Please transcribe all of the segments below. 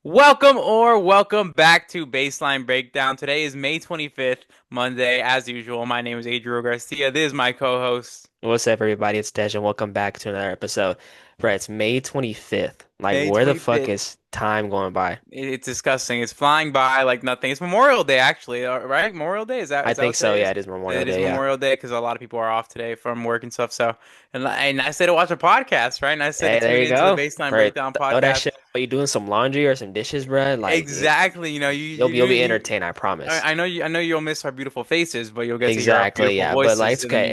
Welcome back to Baseline Breakdown. Today is May 25th, Monday. As usual, my name is Adriel Garcia. This is my co-host. What's up, everybody? It's Tej, and welcome back to another episode. Bro, it's May 25th. Like, May where the fuck 25th. is time going by? It's disgusting. It's flying by like nothing. It's Memorial Day, actually, right? Memorial Day, is that I is that think what so. today Yeah, is? it is Memorial It is Day. Yeah. Memorial Day because a lot of people are off today from work and stuff. So, and I say to watch a podcast, right? And I said to Hey, there tune you into the go. Baseline Bro, Breakdown throw that podcast. shit. Are you doing some laundry or some dishes, bro? Exactly. You know, You'll be entertained, I promise. I know you'll miss our beautiful faces, but you'll get to hear our Exactly, beautiful yeah. But like, voices it's in the okay.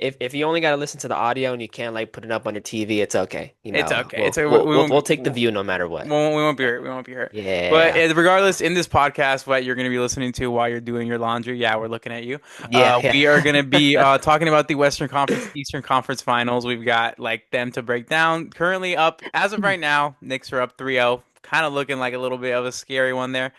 meantime. If you only gotta listen to the audio and you can't like put it up on your TV, it's okay. It's okay. It's We'll okay. we'll we'll, we'll take the view no matter what. We won't be hurt. We won't be hurt. But Yeah. regardless, in this podcast, what you're going to be listening to while you're doing your laundry, yeah, we're looking at you. Yeah, yeah. We are going to be talking about the Western Conference, Eastern Conference Finals. We've got like them to break down. Currently up as of right now, Knicks are up 3-0. Kind of looking like a little bit of a scary one there.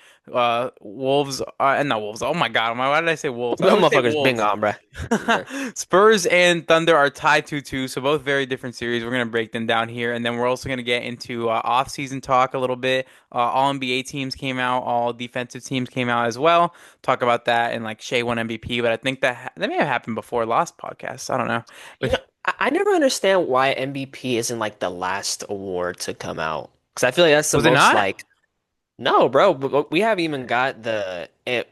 Wolves, no Wolves. Oh my God, why did I say Wolves? I Them always say motherfuckers bing Wolves. on, bro. Spurs and Thunder are tied 2-2, so both very different series. We're going to break them down here, and then we're also going to get into off-season talk a little bit. All NBA teams came out, all defensive teams came out as well. Talk about that, and like Shea won MVP, but I think that may have happened before last podcast. I don't know, You but know, I never understand why MVP isn't like the last award to come out. Because I feel like that's the was it most not? like, no, bro, but we haven't even got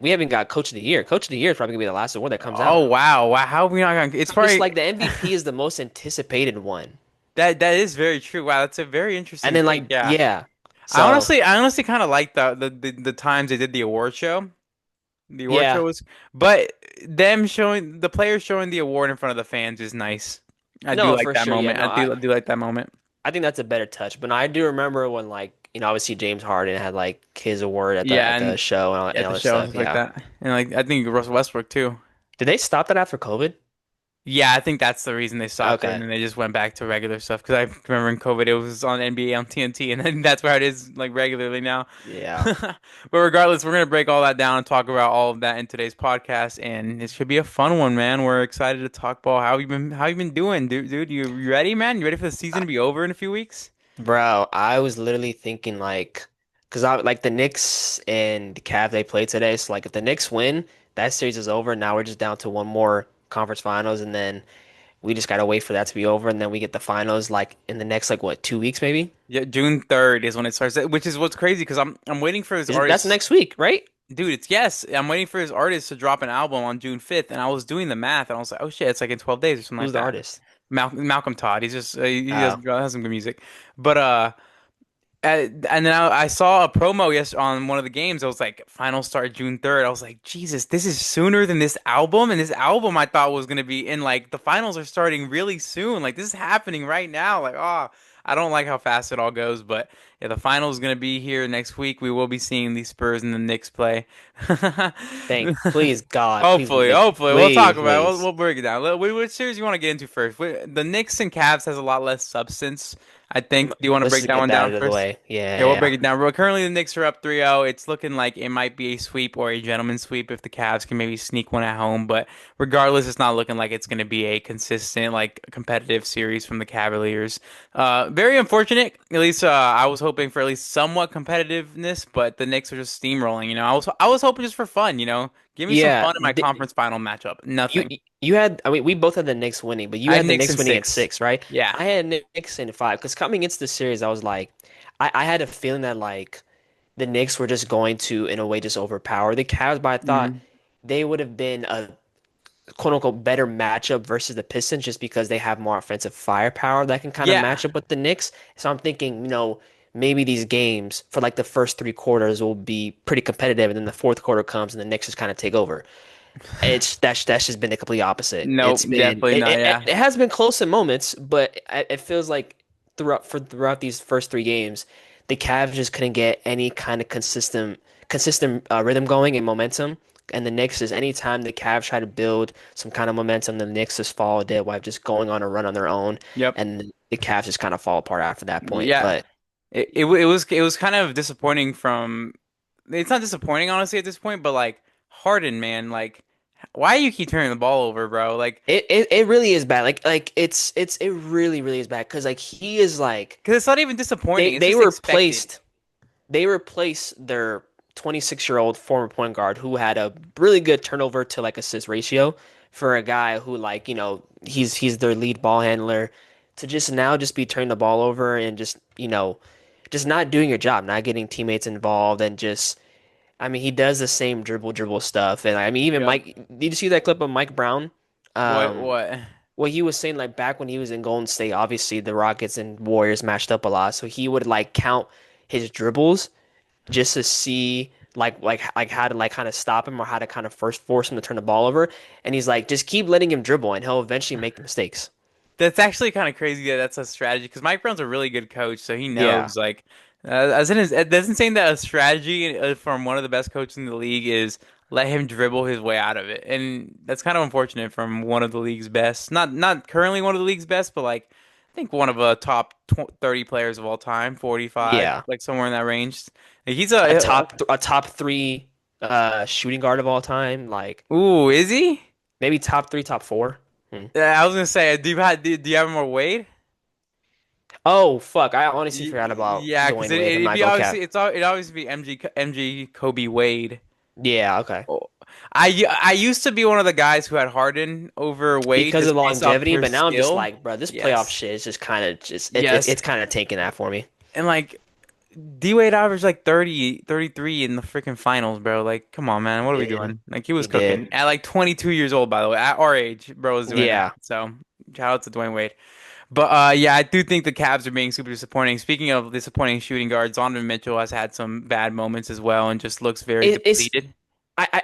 we haven't got Coach of the Year. Coach of the Year is probably gonna be the last award that comes Oh out. wow, wow! How have we not gone? It's It's probably like the MVP is the most anticipated one. that is very true. Wow, that's a very And interesting then take. like, Yeah, yeah. So, I honestly kind of like the times they did the award show. The award show yeah. was, but them showing the players showing the award in front of the fans is nice. I do No, like for that sure. Yeah, moment. no, I do like that moment. I think that's a better touch. But no, I do remember when like, obviously James Harden had like his award at Yeah, the and show and at all the that show and stuff. stuff like Yeah. that, and like I think Russell Westbrook too. Did they stop that after COVID? Yeah, I think that's the reason they stopped it, and Okay. then they just went back to regular stuff. Because I remember in COVID, it was on NBA on TNT, and then that's where it is like regularly now. Yeah. But regardless, we're gonna break all that down and talk about all of that in today's podcast, and it should be a fun one, man. We're excited to talk ball. How you been? How you been doing, dude? You ready, man? You ready for the season to be over in a few weeks? Bro, I was literally thinking like, because I like the Knicks and the Cavs they played today. So like, if the Knicks win, that series is over. Now we're just down to one more conference finals, and then we just gotta wait for that to be over, and then we get the finals like in the next like what 2 weeks maybe? Yeah, June 3rd is when it starts, which is what's crazy because I'm waiting for his That's artist. next week, right? Dude, it's yes. I'm waiting for his artist to drop an album on June 5th, and I was doing the math, and I was like, oh shit, it's like in 12 days or something like Who's the that. artist? Malcolm Todd. He's just he Oh, has some good music, but and then I saw a promo yes on one of the games. I was like, final start June 3rd. I was like, Jesus, this is sooner than this album, and this album I thought was gonna be in like the finals are starting really soon. Like this is happening right now. Like I don't like how fast it all goes, but yeah, the finals is gonna be here next week. We will be seeing the Spurs and the Knicks play. please God, please Hopefully, Knicks, hopefully, we'll talk please, about it. please. We'll break it down. Which series you want to get into first? The Knicks and Cavs has a lot less substance, I think. Do you want to Let's break just that get one that down out of the first? way. Yeah, Yeah, we'll yeah. break it down. But currently, the Knicks are up 3-0. It's looking like it might be a sweep or a gentleman's sweep if the Cavs can maybe sneak one at home. But regardless, it's not looking like it's going to be a consistent, like, competitive series from the Cavaliers. Very unfortunate. At least I was hoping for at least somewhat competitiveness, but the Knicks are just steamrolling. You know, I was hoping just for fun. You know, give me some Yeah, fun in my conference final matchup. you Nothing. you had, I mean, we both had the Knicks winning, but you I had had the Knicks Knicks in winning at 6. 6, right? Yeah. I had Knicks in 5 because coming into the series, I was like, I had a feeling that like the Knicks were just going to, in a way, just overpower the Cavs, but I thought Mhm. they would have been a quote unquote better matchup versus the Pistons just because they have more offensive firepower that can kind of Yeah. match up with the Knicks. So I'm thinking, maybe these games for like the first 3 quarters will be pretty competitive, and then the fourth quarter comes and the Knicks just kind of take over. That's just been the complete opposite. Nope, It's been definitely not. Yeah. it has been close in moments, but it feels like throughout these first 3 games, the Cavs just couldn't get any kind of consistent rhythm going and momentum. And the Knicks is anytime the Cavs try to build some kind of momentum, the Knicks just fall dead while just going on a run on their own, Yep. and the Cavs just kind of fall apart after that point. Yeah. But It was kind of disappointing from it's not disappointing honestly at this point, but like Harden, man, like why do you keep turning the ball over, bro? Like it really is bad. It really is bad because like he is like. because it's not even disappointing, it's They just were expected. placed. they replace their 26-year-old former point guard who had a really good turnover to like assist ratio for a guy who like, he's their lead ball handler to just now just be turning the ball over and just, just not doing your job, not getting teammates involved and just I mean, he does the same dribble stuff. And I mean, even Yep. Mike, did you see that clip of Mike Brown? What? Um, What? what he was saying, like back when he was in Golden State, obviously the Rockets and Warriors matched up a lot. So he would like count his dribbles just to see like how to like kind of stop him or how to kind of first force him to turn the ball over. And he's like, just keep letting him dribble and he'll eventually make the mistakes. That's actually kind of crazy that that's a strategy because Mike Brown's a really good coach, so he Yeah. knows like as in his, it doesn't say that a strategy from one of the best coaches in the league is let him dribble his way out of it, and that's kind of unfortunate from one of the league's best. Not currently one of the league's best, but like I think one of the top 30 players of all time, 45, Yeah. like somewhere in that range. Like, he's A top three shooting guard of all time, like ooh, is he? maybe top three, top four. Hmm. I was gonna say, do you have him or Wade? Oh fuck! I honestly forgot about Yeah, because Dwayne Wade. I'm it'd not be gonna obviously cap. it'd obviously be MG Kobe Wade. Yeah, okay. Oh, I used to be one of the guys who had Harden over Wade Because of just based off longevity, pure but now I'm just skill. like, bro, this playoff Yes, shit is just kind of just yes, it's kind of taking that for me. and like D Wade averaged like 30, 33 in the freaking finals, bro. Like, come on, man, what are He we did. doing? Like, he was He did. cooking at like 22 years old, by the way, at our age, bro was doing that. Yeah. So, shout out to Dwayne Wade. But yeah, I do think the Cavs are being super disappointing. Speaking of disappointing shooting guards, Donovan Mitchell has had some bad moments as well and just looks very It's depleted.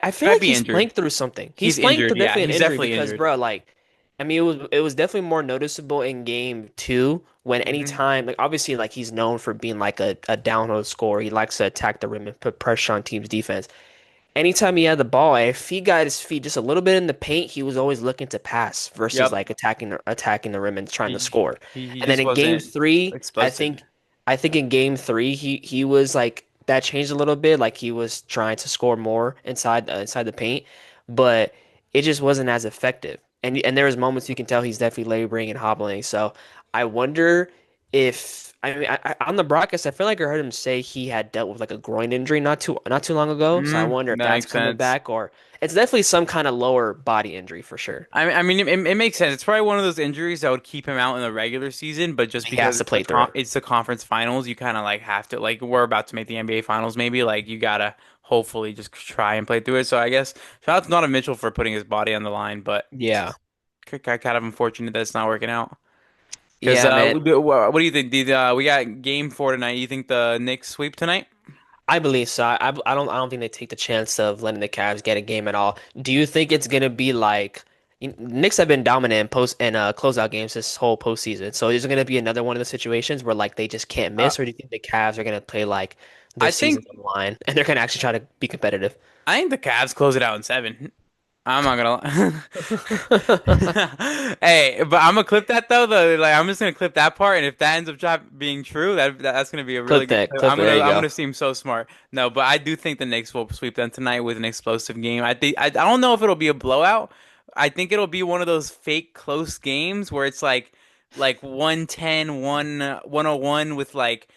I feel Might like be he's injured. playing through something. He's He's playing through injured. Yeah, definitely an he's injury definitely because, injured. bro, like, I mean, it was definitely more noticeable in game two when Hmm. anytime, like, obviously, like, he's known for being like a downhill scorer. He likes to attack the rim and put pressure on teams' defense. Anytime he had the ball, if he got his feet just a little bit in the paint, he was always looking to pass versus Yep. like attacking the rim and trying to He, score. he And then just in game wasn't three, explosive. I think in game three he was like that changed a little bit. Like he was trying to score more inside the paint, but it just wasn't as effective. And there was moments you can tell he's definitely laboring and hobbling. So I wonder if I mean on the broadcast I feel like I heard him say he had dealt with like a groin injury not too long ago. So I wonder if That that's makes coming sense. back or it's definitely some kind of lower body injury for sure. I mean, it makes sense. It's probably one of those injuries that would keep him out in the regular season, but just He has because to play through it. it's the conference finals, you kind of like have to like we're about to make the NBA finals, maybe like you gotta hopefully just try and play through it. So I guess shout out to Donovan Mitchell for putting his body on the line, but Yeah. kind of unfortunate that it's not working out. Because Yeah, man. what do you think? We got game four tonight? You think the Knicks sweep tonight? I believe so. I don't think they take the chance of letting the Cavs get a game at all. Do you think it's gonna be like Knicks have been dominant in post and closeout games this whole postseason? So is it gonna be another one of the situations where like they just can't Uh, miss, or do you think the Cavs are gonna play like their I think season's on the line and they're gonna actually try to be competitive? I think the Cavs close it out in seven. I'm not gonna lie. Hey, but I'm gonna clip that though. Like I'm just gonna clip that part, and if that ends up being true, that's gonna be a really good clip. Clip it. There you I'm go. gonna seem so smart. No, but I do think the Knicks will sweep them tonight with an explosive game. I don't know if it'll be a blowout. I think it'll be one of those fake close games where it's like 110, 101 with like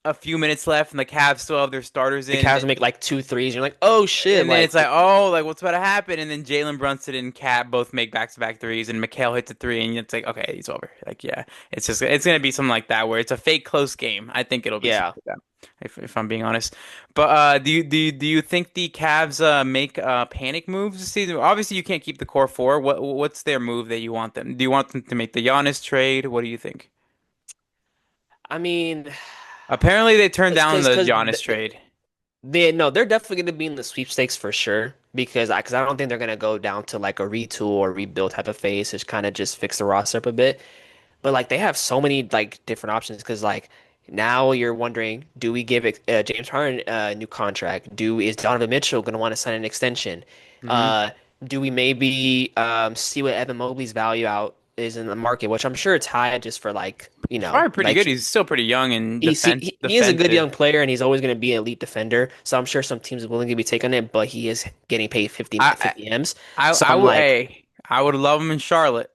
a few minutes left, and the Cavs still have their starters The in. Cavs make like two threes, and you're like, oh shit, And then like it's like, oh, like what's about to happen? And then Jalen Brunson and Cat both make back-to-back threes, and Mikal hits a three, and it's like, okay, it's over. Like, yeah, it's gonna be something like that where it's a fake close game. I think it'll be something yeah. like that, if I'm being honest. But do you think the Cavs make panic moves this season? Obviously, you can't keep the core four. What's their move that you want them? Do you want them to make the Giannis trade? What do you think? I mean, Apparently, they turned down the because Giannis trade. they're definitely going to be in the sweepstakes for sure because I don't think they're going to go down to like a retool or rebuild type of phase. Just kind of just fix the roster up a bit. But like they have so many like different options because like now you're wondering, do we give James Harden a new contract? Do is Donovan Mitchell going to want to sign an extension? Hmm. Uh, do we maybe see what Evan Mobley's value out is in the market, which I'm sure it's high just for like He's probably pretty good. like He's still pretty young and he is a good defensive. young player and he's always going to be an elite defender. So I'm sure some teams are willing to be taking it, but he is getting paid I 50 M's. I So I I'm would like, hey, I would love him in Charlotte.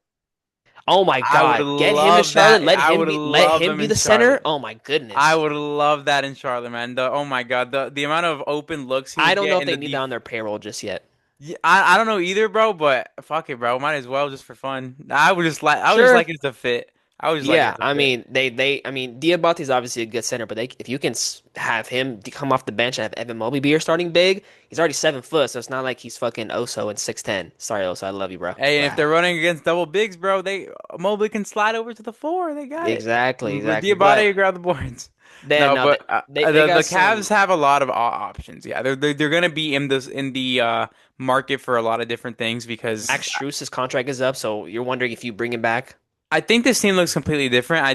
Oh my I would God, get him in love Charlotte. that. I would Let love him him be in the center. Charlotte. Oh my I goodness. would love that in Charlotte, man. Oh my God, the amount of open looks he I would don't know get if in they the need that deep. on their payroll just yet. Yeah, I don't know either, bro. But fuck it, bro. Might as well just for fun. I would just Sure. like it as a fit. I would just like it Yeah, as a I fit. mean I mean Diabate is obviously a good center, but if you can have him come off the bench and have Evan Mobley be your starting big, he's already 7 foot, so it's not like he's fucking Oso and 6'10". Sorry, Oso, I love you, bro. Hey, and if they're running against double bigs, bro, they Mobley can slide over to the four. They got it. Exactly, Let exactly. But Diabate grab the boards. then No, no, but they the got Cavs some. have a lot of options. Yeah, they're gonna be in the market for a lot of different things because Max Strus's contract is up, so you're wondering if you bring him back. I think this team looks completely different. I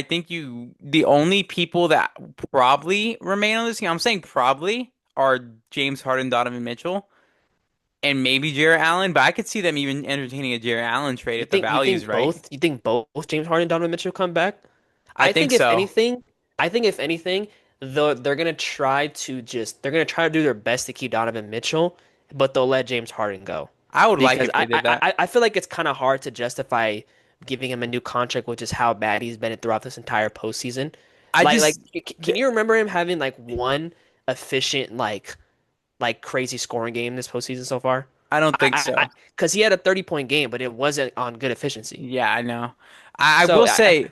think you the only people that probably remain on this team, I'm saying probably, are James Harden, Donovan Mitchell, and maybe Jarrett Allen. But I could see them even entertaining a Jarrett Allen trade if the value's right. You think both James Harden and Donovan Mitchell come back? I I think think if so. anything, I think if anything, they're gonna try to they're gonna try to do their best to keep Donovan Mitchell, but they'll let James Harden go I would like because if they did that. I feel like it's kind of hard to justify giving him a new contract, which is how bad he's been throughout this entire postseason. I just Can you remember him having like one efficient like crazy scoring game this postseason so far? I don't think so. Because he had a 30-point game, but it wasn't on good efficiency. Yeah, I know. I So will say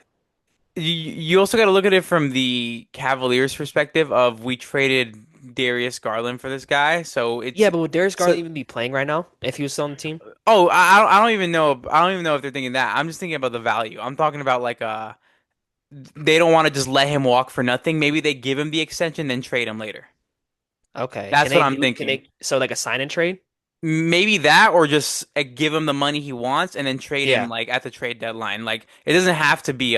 you also got to look at it from the Cavaliers' perspective of we traded Darius Garland for this guy, so it's yeah, but would Darius so Garland even be playing right now if he was still on the team? oh I don't even know if they're thinking that. I'm just thinking about the value. I'm talking about like they don't want to just let him walk for nothing. Maybe they give him the extension then trade him later. Okay. That's what I'm Can thinking. they so like a sign and trade? Maybe that or just give him the money he wants and then trade him Yeah. like at the trade deadline. Like it doesn't have to be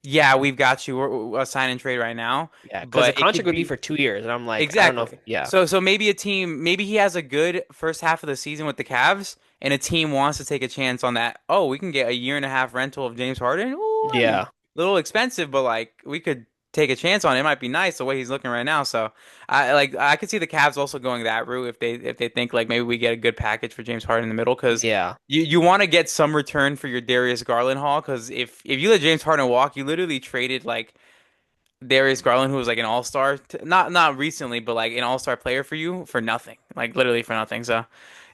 yeah, we've got you a sign and trade right now, Yeah, because the but it contract could would be be for 2 years, and I'm like, I don't know if exactly. yeah. So maybe a team maybe he has a good first half of the season with the Cavs and a team wants to take a chance on that. Oh, we can get a year and a half rental of James Harden. Ooh, I mean, Yeah. a little expensive, but like we could take a chance on it. It might be nice the way he's looking right now. So I could see the Cavs also going that route if they think like maybe we get a good package for James Harden in the middle because Yeah. you want to get some return for your Darius Garland haul because if you let James Harden walk, you literally traded like Darius Garland, who was like an all-star, not recently, but like an all-star player for you for nothing, like literally for nothing. So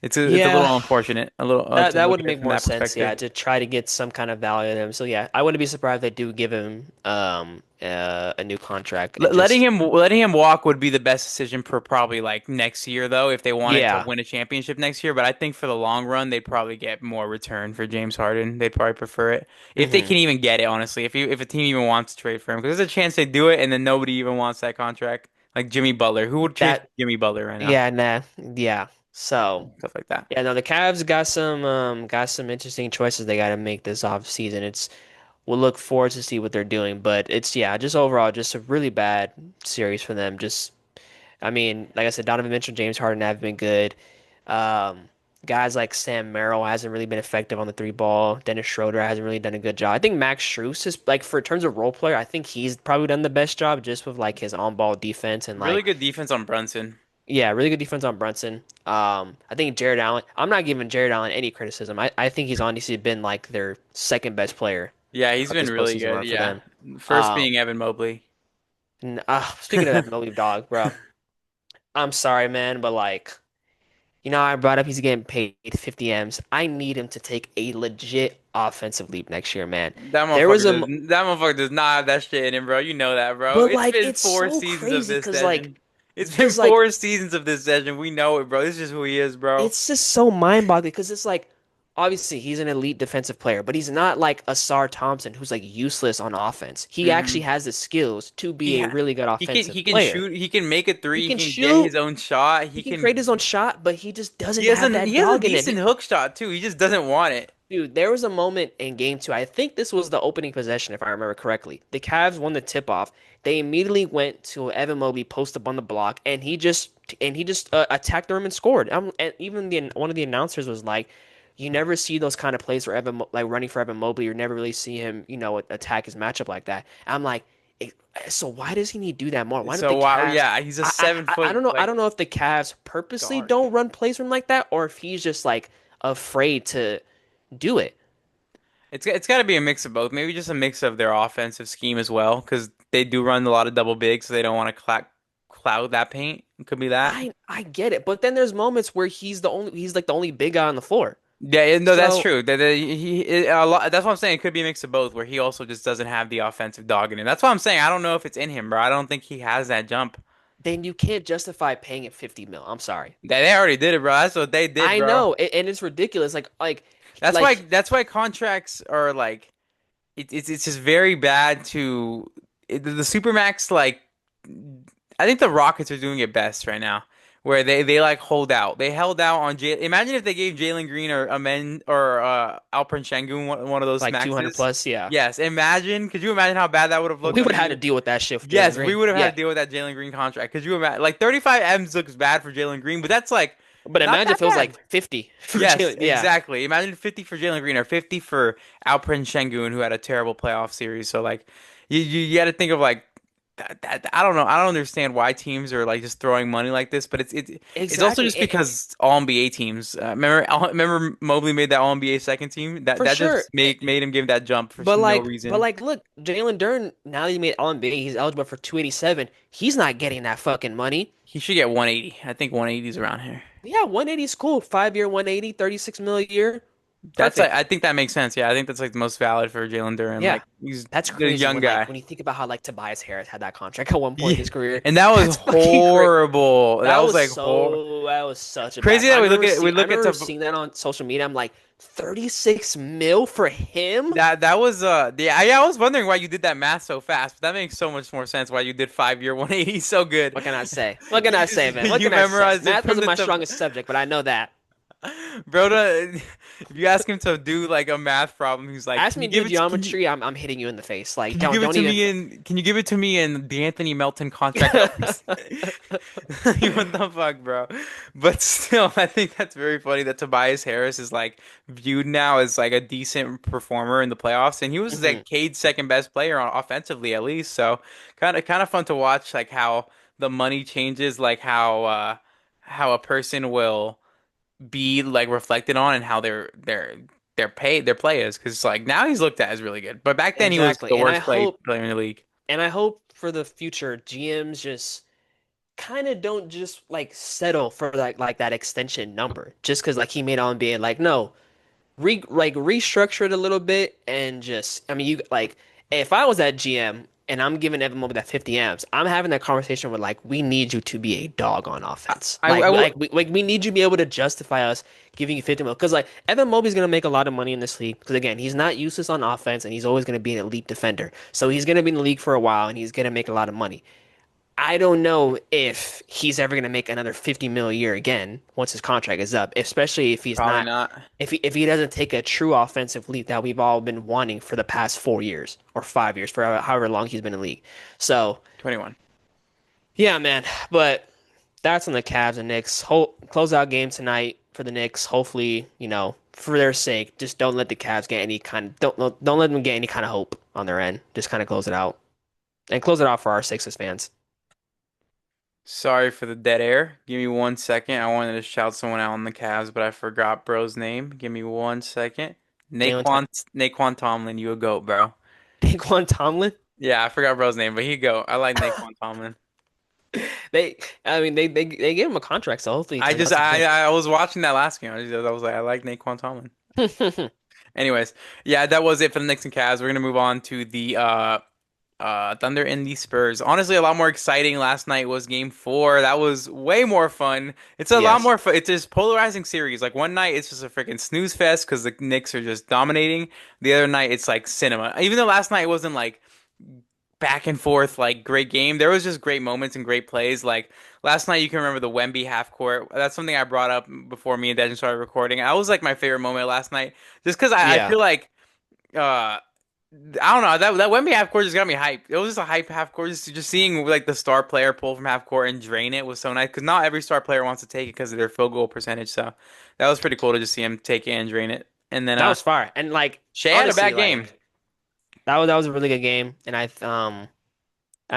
it's a Yeah. little unfortunate, a little to That look would at it make from more that sense, yeah, perspective. to try to get some kind of value in him. So yeah, I wouldn't be surprised if they do give him a new contract and just Letting him walk would be the best decision for probably like next year though, if they wanted to yeah. win a championship next year. But I think for the long run, they'd probably get more return for James Harden. They'd probably prefer it if they Hmm. can even get it. Honestly, if a team even wants to trade for him, because there's a chance they do it and then nobody even wants that contract. Like Jimmy Butler, who would trade for That Jimmy Butler right now? yeah, nah. Yeah. So Stuff like that. yeah, no, the Cavs got some interesting choices they got to make this off season. It's we'll look forward to see what they're doing, but it's yeah, just overall just a really bad series for them. Just I mean, like I said, Donovan Mitchell, James Harden have been good. Um, Guys like Sam Merrill hasn't really been effective on the three ball. Dennis Schroeder hasn't really done a good job. I think Max Strus is like for terms of role player, I think he's probably done the best job just with like his on ball defense and Really like good defense on Brunson. yeah, really good defense on Brunson. I think Jared Allen. I'm not giving Jared Allen any criticism. I think he's honestly been like their second best player Yeah, he's throughout been this really postseason good. run for Yeah. them. First Um, being Evan Mobley. Speaking of that Mobley dog, bro, I'm sorry, man, but like. You know, I brought up he's getting paid 50 M's. I need him to take a legit offensive leap next year, man. There was That motherfucker does not have that shit in him, bro. You know that, bro. but It's like been it's four so seasons of crazy this because like session. It's been because like four seasons of this session. We know it, bro. This is just who he is, bro. it's just so mind-boggling because it's like obviously he's an elite defensive player, but he's not like a Sar Thompson who's like useless on offense. He actually Hmm has the skills to He be a ha really good he offensive can player. shoot. He can make a He three. He can can get shoot, his own shot. he can create his own shot, but he just doesn't have that He has a dog in him. decent hook shot too. He just doesn't want it. Dude, there was a moment in game two. I think this was the opening possession, if I remember correctly. The Cavs won the tip off. They immediately went to Evan Mobley, post up on the block, and he just attacked them and scored. And even one of the announcers was like, "You never see those kind of plays where like running for Evan Mobley. You never really see him, attack his matchup like that." I'm like, "Eh, so why does he need to do that more? Why don't So the wow, Cavs? yeah, he's a 7 foot I like don't know if the Cavs purposely guard. don't run plays from like that, or if he's just like afraid to do it. It's got to be a mix of both. Maybe just a mix of their offensive scheme as well, because they do run a lot of double bigs, so they don't want to cloud that paint. It could be that. I get it, but then there's moments where he's like the only big guy on the floor. No, that's So true. A lot. That's what I'm saying. It could be a mix of both, where he also just doesn't have the offensive dog in him. That's what I'm saying. I don't know if it's in him, bro. I don't think he has that jump. then you can't justify paying it 50 mil. I'm sorry. They already did it, bro. That's what they did, I bro. know, and it's ridiculous. That's why. Like That's why contracts are like. It's just very bad to the Supermax. Like, I think the Rockets are doing it best right now, where they like hold out. They held out on Jay. Imagine if they gave Jalen Green or Amen or Alperen Sengun one of those like 200 maxes. plus, yeah. Yes, imagine. Could you imagine how bad that would have We looked would under have had to you? deal with that shit for Jalen Yes, we Green. would have had Yeah. to deal with that Jalen Green contract. Could you imagine? Like 35 M's looks bad for Jalen Green, but that's like But not imagine that if it was bad. like 50 for Yes, Jalen. Yeah. exactly. Imagine 50 for Jalen Green or 50 for Alperen Sengun, who had a terrible playoff series. So like, you got to think of like I don't know. I don't understand why teams are like just throwing money like this, but it's also Exactly. just because All NBA teams. Remember Mobley made that All NBA second team. That For that sure. just made him give that jump for But no but reason. look, Jalen Duren, now that he made All-NBA, he's eligible for 287. He's not getting that fucking money. He should get 180. I think 180 is around here. Yeah, 180 is cool. 5-year 180, 36 mil a year. That's like Perfect. I think that makes sense. Yeah, I think that's like the most valid for Jalen Duren. Yeah. Like he's That's a crazy young when guy. when you think about how like Tobias Harris had that contract at one point in Yeah, his career. and that was That's fucking crazy. horrible. That was like hor That was such a bad. crazy that we I look at remember seeing that on social media. I'm like, 36 mil for him? that was yeah, I was wondering why you did that math so fast, but that makes so much more sense why you did 5 year 180 so good. What can I say? What can I say, man? What You can I say? memorized it Math from wasn't the my top. strongest subject, but I know that. Bro, if you ask him to do like a math problem, he's like, Ask "Can me you to do give it to, can you geometry, I'm hitting you in the face. Like, can you give it don't to even. me in can you give it to me in the Anthony Melton contract numbers?" What the fuck, bro? But still, I think that's very funny that Tobias Harris is like viewed now as like a decent performer in the playoffs, and he was Mhm. like Cade's second best player on offensively at least. So kind of fun to watch, like how the money changes, like how a person will be like reflected on and how their play is, because like now he's looked at as really good, but back then he was Exactly. the worst player in the league. And I hope for the future, GMs just kind of don't just like settle for like that extension number just because like he made on being like no restructure it a little bit and just I mean you like if I was that GM and I'm giving Evan Mobley that 50 amps, I'm having that conversation with like we need you to be a dog on offense. I will. We need you to be able to justify us giving you 50 mil because like Evan Mobley's gonna make a lot of money in this league because again he's not useless on offense and he's always gonna be an elite defender. So he's gonna be in the league for a while and he's gonna make a lot of money. I don't know if he's ever going to make another 50 mil a year again once his contract is up, especially if he's Probably not not. if he doesn't take a true offensive leap that we've all been wanting for the past 4 years or 5 years for however long he's been in the league. So, 21. yeah, man, but that's on the Cavs and Knicks. Closeout game tonight for the Knicks. Hopefully, for their sake, just don't let the Cavs get any kind of don't let them get any kind of hope on their end. Just kind of close it out and close it out for our Sixers fans. Sorry for the dead air. Give me 1 second. I wanted to shout someone out on the Cavs, but I forgot bro's name. Give me 1 second. Jalen Naquan Tomlin, you a goat, bro. Daquan Tomlin. Yeah, I forgot bro's name, but he go. I like Naquan Tomlin. I mean, they gave him a contract, so hopefully he I turns just out some I was watching that last game. I was like, I like Naquan Tomlin. good. Anyways, yeah, that was it for the Knicks and Cavs. We're gonna move on to the Thunder and the Spurs. Honestly, a lot more exciting. Last night was game four. That was way more fun. It's a lot Yes. more fun. It's just polarizing series. Like one night it's just a freaking snooze fest because the Knicks are just dominating. The other night it's like cinema. Even though last night wasn't like back and forth like great game, there was just great moments and great plays. Like last night you can remember the Wemby half court. That's something I brought up before me and Dejan started recording. That was like my favorite moment last night. Just because I Yeah. feel like uh I don't know, that Wemby half court just got me hyped. It was just a hype half court. Just seeing like the star player pull from half court and drain it was so nice because not every star player wants to take it because of their field goal percentage. So that was pretty cool to just see him take it and drain it. And then That was fire. And like Shea had a honestly, bad game. like that was a really good game. And I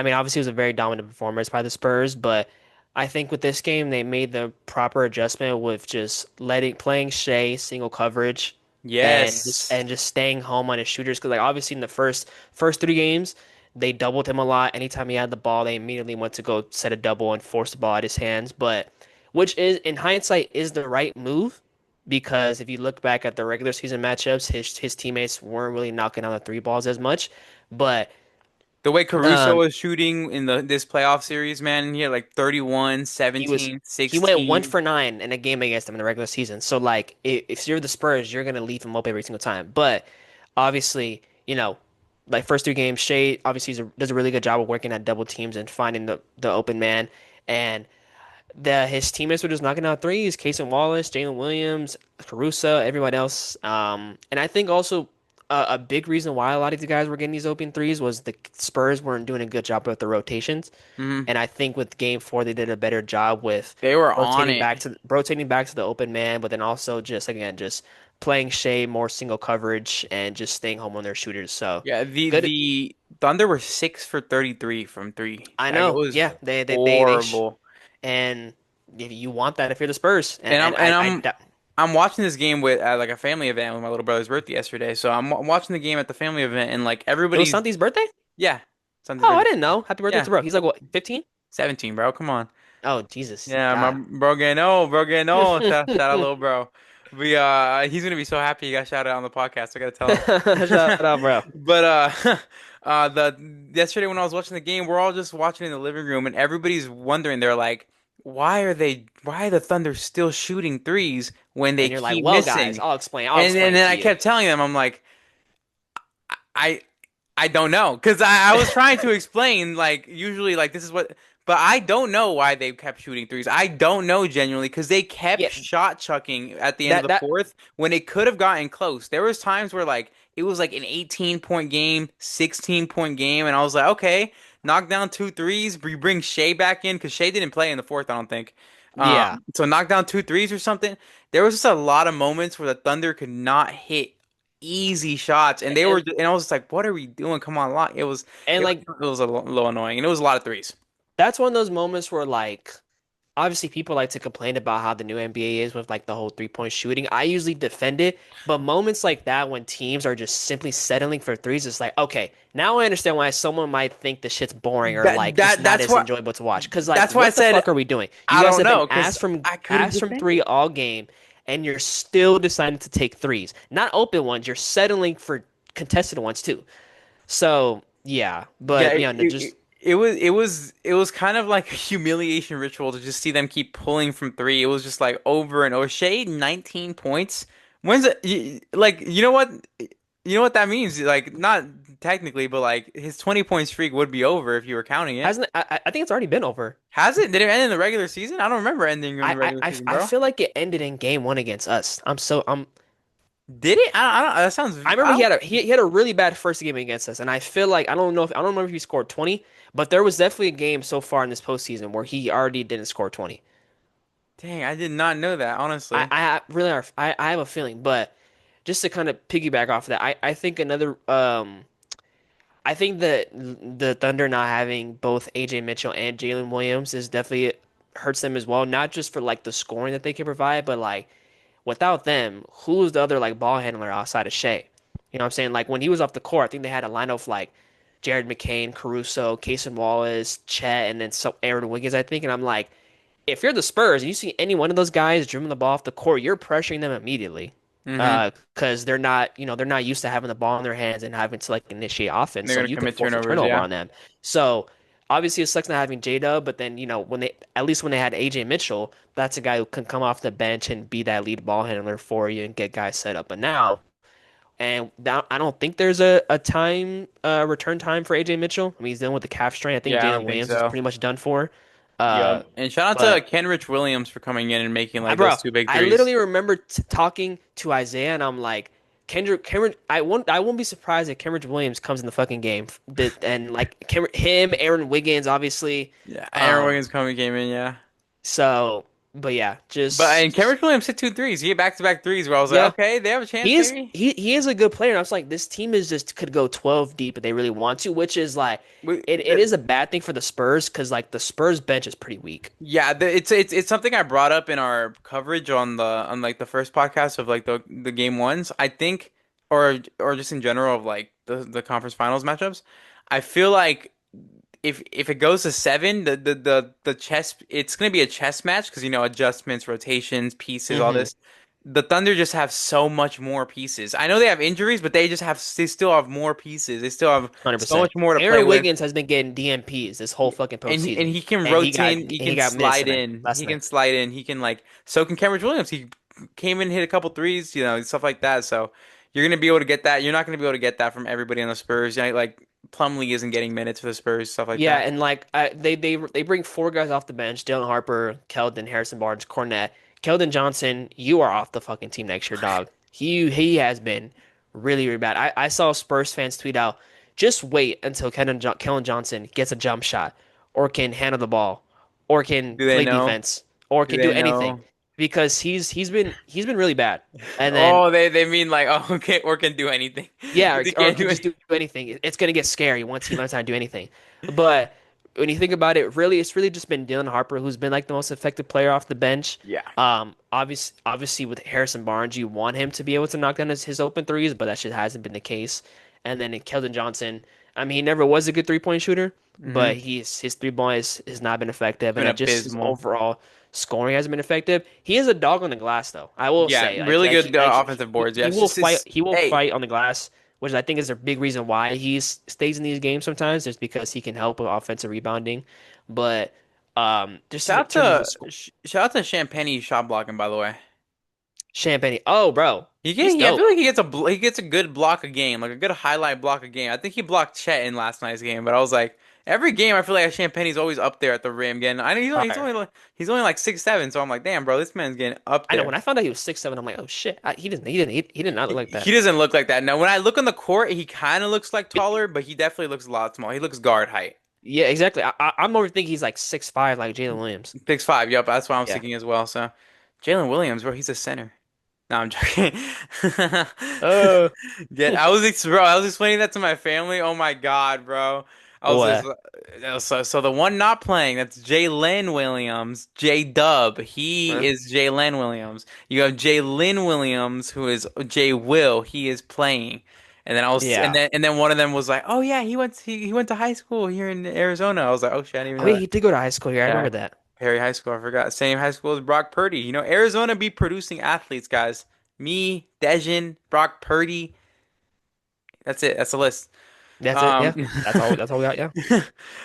mean obviously it was a very dominant performance by the Spurs, but I think with this game they made the proper adjustment with just letting playing Shea single coverage and just Yes. staying home on his shooters. Because like obviously in the first three games, they doubled him a lot. Anytime he had the ball, they immediately went to go set a double and force the ball out his hands. But which is in hindsight is the right move because if you look back at the regular season matchups, his teammates weren't really knocking down the three balls as much. But The way Caruso um, was shooting in the this playoff series, man, he had like 31, he was 17, he went one 16. for nine in a game against them in the regular season. So like if you're the Spurs, you're gonna leave him open every single time. But obviously, like first three games, Shea obviously does a really good job of working at double teams and finding the open man. And his teammates were just knocking out threes. Casey Wallace, Jalen Williams, Caruso, everyone else. And I think also a big reason why a lot of these guys were getting these open threes was the Spurs weren't doing a good job with the rotations. Mhm. And I think with game four, they did a better job with They were on it. rotating back to the open man, but then also just again just playing Shea more single coverage and just staying home on their shooters. So Yeah, the good. the Thunder were 6 for 33 from three. I Like it know. was Yeah, they horrible. and if you want that if you're the Spurs, And I'm and and I I'm I'm watching this game with at like a family event with my little brother's birthday yesterday. So I'm watching the game at the family event and like it was everybody's Santi's birthday. yeah, Sunday's Oh, I birthday. didn't know. Happy birthday Yeah, to bro. He's like what, 15? 17, bro. Come on. Oh, Jesus. Yeah, my God. bro getting old, bro getting old. Shout out, little bro. He's gonna be so happy he got shouted out on the podcast. I gotta tell Shut up, him. bro. But the yesterday when I was watching the game, we're all just watching in the living room, and everybody's wondering. They're like, Why are the Thunder still shooting threes when they And you're like, keep well, guys, missing?" I'll And explain then to I you. kept telling them, I'm like, I I don't know because I was trying to explain like usually like this is what but I don't know why they kept shooting threes. I don't know genuinely because they kept Yeah, shot chucking at the end of that the that fourth when it could have gotten close. There was times where like it was like an 18-point game, 16-point game, and I was like, okay, knock down two threes. We bring Shea back in because Shea didn't play in the fourth, I don't think. yeah. So knock down two threes or something. There was just a lot of moments where the Thunder could not hit easy shots, and they were, And and I was just like, "What are we doing? Come on, lock!" and like It was a little annoying, and it was a lot of threes. that's one of those moments where like obviously people like to complain about how the new NBA is with like the whole three-point shooting. I usually defend it, but moments like that when teams are just simply settling for threes, it's like, okay, now I understand why someone might think the shit's boring or That like just that not that's as what enjoyable to watch. Because like, that's why I what the said fuck are we doing? You I guys don't have been know because I couldn't asked from defend three it. all game, and you're still deciding to take threes, not open ones. You're settling for contested ones too. So yeah, Yeah, but no, just it was kind of like a humiliation ritual to just see them keep pulling from three. It was just like over and over. Shade 19 points. When's it like you know what that means? Like not technically, but like his 20-point streak would be over if you were counting it. hasn't. I think it's already been over. Has it? Did it end in the regular season? I don't remember ending in the regular season, I bro. feel like it ended in game one against us. Did it? I don't. That sounds. I remember I don't, he had a really bad first game against us, and I feel like I don't remember if he scored 20, but there was definitely a game so far in this postseason where he already didn't score 20. dang, I did not know that, honestly. I have a feeling, but just to kind of piggyback off of that, I think I think that the Thunder not having both AJ Mitchell and Jalen Williams is definitely hurts them as well, not just for like the scoring that they can provide, but like without them, who's the other like ball handler outside of Shea? You know what I'm saying? Like when he was off the court, I think they had a lineup of like Jared McCain, Caruso, Cason Wallace, Chet, and then so Aaron Wiggins, I think. And I'm like, if you're the Spurs and you see any one of those guys dribbling the ball off the court, you're pressuring them immediately. Mm-hmm. Because they're not, they're not used to having the ball in their hands and having to like initiate offense, They're so gonna you can commit force a turnovers, turnover yeah. on them. So obviously it sucks not having J-Dub, but then when they at least when they had AJ Mitchell, that's a guy who can come off the bench and be that lead ball handler for you and get guys set up. But now, and that, I don't think there's a time return time for AJ Mitchell. I mean, he's dealing with the calf strain. I think Yeah, I Jalen don't think Williams is so. pretty much done for. Yep. Uh, And shout out to but Kenrich Williams for coming in and making like bro, those two big I threes. literally remember talking to Isaiah, and I'm like, Kendrick, I won't be surprised if Kendrick Williams comes in the fucking game, and like him, Aaron Wiggins, obviously. Yeah, Aaron Um, Wiggins coming came in, yeah. so But yeah, But just Kenrich Williams hit two threes. He hit back-to-back threes where I was like, yeah. okay, they have a chance He is maybe. he is a good player. And I was like, this team is just could go 12 deep if they really want to, which is like We, it is a bad thing for the Spurs because like the Spurs bench is pretty weak. Yeah, it's something I brought up in our coverage on like the first podcast of like the game ones. I think, or just in general of like the conference finals matchups. I feel like if it goes to seven, the chess it's gonna be a chess match because you know adjustments, rotations, pieces, all Hmm this. The Thunder just have so much more pieces. I know they have injuries, but they still have more pieces. They still have so 100%. much more to play Aaron with. Wiggins has been getting DMPs this whole fucking And postseason, he can and rotate, he he can got minutes slide tonight, in, last he night. can slide in, he can like so can Kenrich Williams. He came in, hit a couple threes, you know, stuff like that. So you're gonna be able to get that. You're not gonna be able to get that from everybody on the Spurs. You know, like Plumlee isn't getting minutes for the Spurs, stuff like Yeah, that. and like they bring four guys off the bench: Dylan Harper, Keldon, Harrison Barnes, Cornette, Keldon Johnson. You are off the fucking team next year, dog. He has been really really bad. I saw Spurs fans tweet out, just wait until Keldon Johnson gets a jump shot, or can handle the ball, or can Do they play know? defense, or Do can they do anything, know? because he's been really bad. And then Oh, they mean like oh, okay, or can do anything. yeah, They or can't can do just anything. do anything. It's gonna get scary once he learns how to do anything. But when you think about it, really, it's really just been Dylan Harper who's been like the most effective player off the bench. Yeah. Obviously with Harrison Barnes, you want him to be able to knock down his open threes, but that shit hasn't been the case. And then in Keldon Johnson, I mean, he never was a good 3-point shooter, but Hmm. his three ball has not been effective, Been and just his abysmal. overall scoring hasn't been effective. He is a dog on the glass, though. I will Yeah, say, really good offensive boards. Yeah, he it's will just fight. his. He will Hey, fight on the glass, which I think is a big reason why he stays in these games sometimes, just because he can help with offensive rebounding. But just in terms of the score, shout out to Champagny shot blocking by the way. Champagne. Oh, bro, he's I feel dope. like he gets a good block a game, like a good highlight block a game. I think he blocked Chet in last night's game, but I was like, every game I feel like Champagne's always up there at the rim getting. I know Fire. he's only like 6'7", so I'm like, damn, bro, this man's getting up I know there. when I found out he was 6'7", I'm like, oh shit, he did not look like He that. doesn't look like that. Now, when I look on the court, he kind of looks like taller, but he definitely looks a lot smaller. He looks guard height. Yeah, exactly. I'm overthinking he's like 6'5", like Jalen Williams. 6'5", yep, that's what I was Yeah. thinking as well. So, Jalen Williams, bro, he's a center. No, I'm joking. Uh, Yeah, bro. I was explaining that to my family. Oh my God, bro. I was just what? so the one not playing. That's Jalen Williams, J Dub. He Huh? is Jalen Williams. You have Jalen Williams, who is J Will. He is playing. And then Yeah. and then one of them was like, oh yeah, he went to high school here in Arizona. I was like, oh shit, I didn't even Oh know yeah, that. he did go to high school here. I Yeah, remember that. Perry High School. I forgot. Same high school as Brock Purdy. You know, Arizona be producing athletes, guys. Me, Dejan, Brock Purdy. That's it. That's the list. That's it. Um, Yeah. That's all we got. Yeah.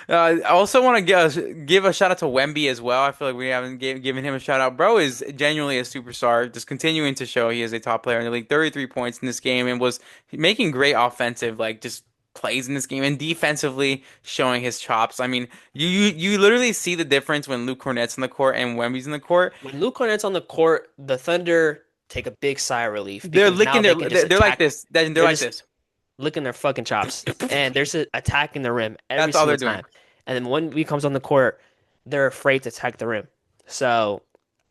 I also want to give a shout out to Wemby as well. I feel like we haven't given him a shout out. Bro is genuinely a superstar, just continuing to show he is a top player in the league. 33 points in this game and was making great offensive, like just plays in this game and defensively showing his chops. I mean, you literally see the difference when Luke Cornett's in the court and Wemby's in the court. When Luke Cornett's on the court, the Thunder take a big sigh of relief because now they can just They're like attack. this. They're They're like just this. licking their fucking chops, and there's a attacking the rim every That's all they're single doing. time. And then when he comes on the court, they're afraid to attack the rim. So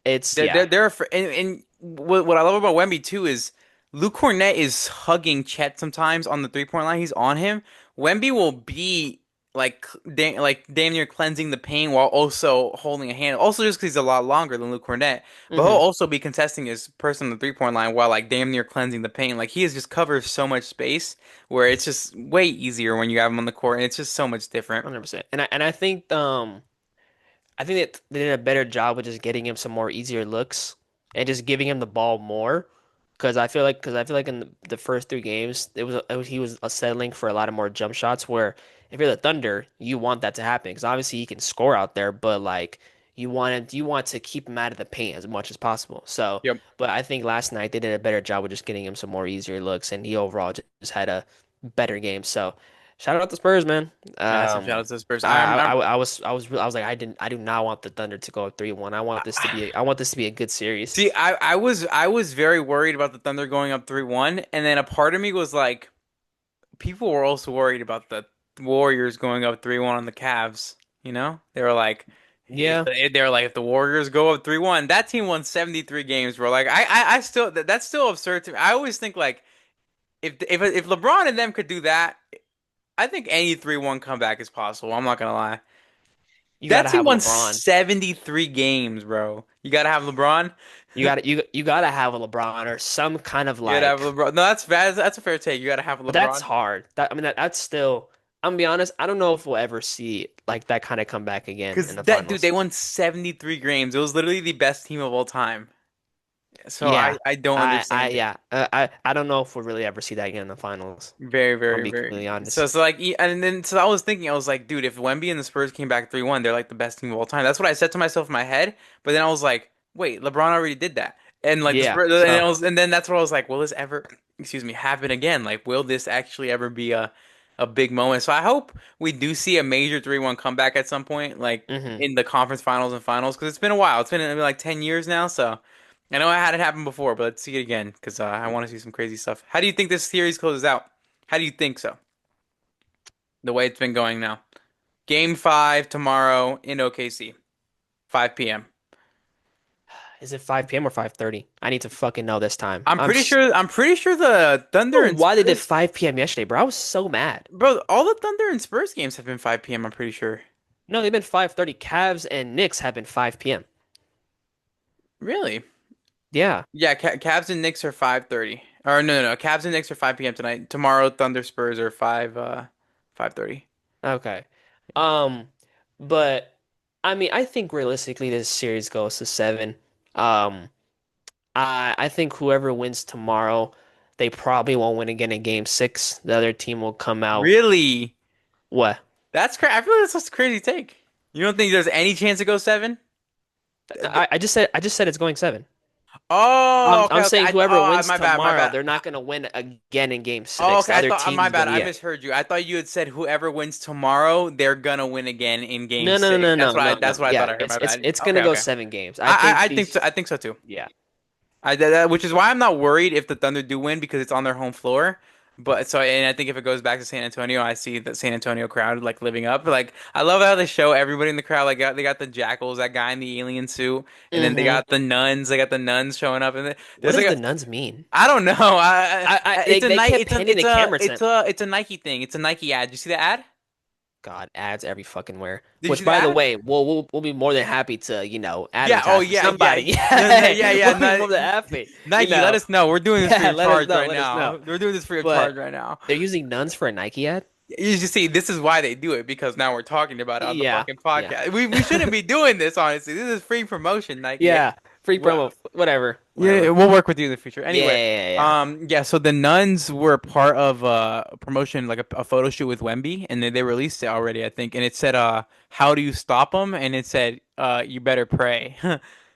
it's yeah, And what I love about Wemby too is Luke Cornett is hugging Chet sometimes on the 3-point line. He's on him. Wemby will be like damn near cleansing the paint while also holding a hand. Also just because he's a lot longer than Luke Cornett, but he'll hmm also be contesting his person on the 3-point line while like damn near cleansing the paint. Like he is just covers so much space where it's just way easier when you have him on the court, and it's just so much different. 100%. And I think that they did a better job with just getting him some more easier looks and just giving him the ball more. Because I feel like in the first three games, he was settling for a lot of more jump shots. Where if you're the Thunder, you want that to happen because obviously he can score out there, but like you want to keep him out of the paint as much as possible. So, Yep. but I think last night they did a better job with just getting him some more easier looks, and he overall just had a better game. So, shout out the Spurs, man. Massive shout out to the Spurs. I was like I do not want the Thunder to go up 3-1. I want this to be a good series. See, I was very worried about the Thunder going up 3-1, and then a part of me was like, people were also worried about the Warriors going up 3-1 on the Cavs. You know, they were like, Yeah. They're like, if the Warriors go up 3-1, that team won 73 games, bro. Like I still that's still absurd to me. I always think like if LeBron and them could do that, I think any 3-1 comeback is possible. I'm not gonna lie. You That gotta team have won LeBron. 73 games, bro. You gotta have LeBron. You gotta have a LeBron or some kind of You gotta have like. LeBron. No, that's bad. That's a fair take. You gotta have But that's LeBron. hard. That's still. I'm gonna be honest. I don't know if we'll ever see like that kind of comeback again in Because the that dude, they finals. won 73 games. It was literally the best team of all time. So Yeah. I don't I understand it. yeah. I don't know if we'll really ever see that again in the finals. Very, I'm gonna very, be very. completely So honest. so like and then so I was thinking, I was like, dude, if Wemby and the Spurs came back 3-1, they're like the best team of all time. That's what I said to myself in my head. But then I was like, wait, LeBron already did that. And like the Yeah. Spurs, So. and then that's what I was like, will this ever, excuse me, happen again? Like, will this actually ever be a big moment? So I hope we do see a major 3-1 comeback at some point, like Hmm. in the conference finals and finals, because it's been a while. It's been like 10 years now, so I know I had it happen before, but let's see it again because I want to see some crazy stuff. How do you think this series closes out? How do you think so? The way it's been going now. Game 5 tomorrow in OKC, 5 p.m. Is it 5 p.m. or 5:30? I need to fucking know this time. I'm pretty sure the I Thunder don't know and why they did Spurs, 5 p.m. yesterday, bro. I was so mad. bro, all the Thunder and Spurs games have been 5 p.m. I'm pretty sure. No, they've been 5:30. Cavs and Knicks have been 5 p.m. Really? Yeah. Yeah, Cavs and Knicks are 5:30. Or no. Cavs and Knicks are 5 p.m. tonight. Tomorrow Thunder Spurs are 5:30. Okay. Um, but I mean, I think realistically this series goes to seven. Um, I think whoever wins tomorrow, they probably won't win again in game six. The other team will come out. Really? What? That's crazy. I feel like that's just a crazy take. You don't think there's any chance it goes 7? I just said it's going seven. Oh, okay, I'm okay. saying whoever wins My bad, my tomorrow, bad. they're not gonna win again in game Oh, six. okay. The I other thought, team my is bad. gonna I yeah. misheard you. I thought you had said whoever wins tomorrow, they're gonna win again in Game No, no, no, 6. no, no, no, That's no. what I thought Yeah, I heard. My bad. it's gonna Okay, go okay. 7 games. I think these I think so too. yeah. Which is why I'm not worried if the Thunder do win because it's on their home floor. But so, and I think if it goes back to San Antonio, I see the San Antonio crowd like living up. Like I love how they show everybody in the crowd. Like they got the jackals, that guy in the alien suit, and then they Hmm. got the nuns. They got the nuns showing up, and What there's does like the a nuns mean? I don't know. It's a They Nike. kept panning the camera to It's a Nike thing. It's a Nike ad. Did you see the ad? God, ads every fucking where. Did you see Which, the by the ad? way, we'll be more than happy to, Yeah. Oh advertise for yeah. Yeah. somebody. No. No. Yeah, Yeah. Yeah. we'll be No, more than happy. You Nike, let know, us know. We're doing this free yeah, of charge right let us know. now. We're doing this free of charge But right now. they're using nuns for a Nike ad? You just see, this is why they do it because now we're talking about it on the Yeah, fucking yeah, podcast. We shouldn't be doing this, honestly. This is free promotion, Nike. yeah. Free Well, promo, whatever, yeah, whatever. we'll work with you in the future. Yeah, Anyway, yeah, yeah. yeah. So the Nuns were part of a promotion, like a photo shoot with Wemby, and they released it already, I think. And it said, "How do you stop them?" And it said, "You better pray."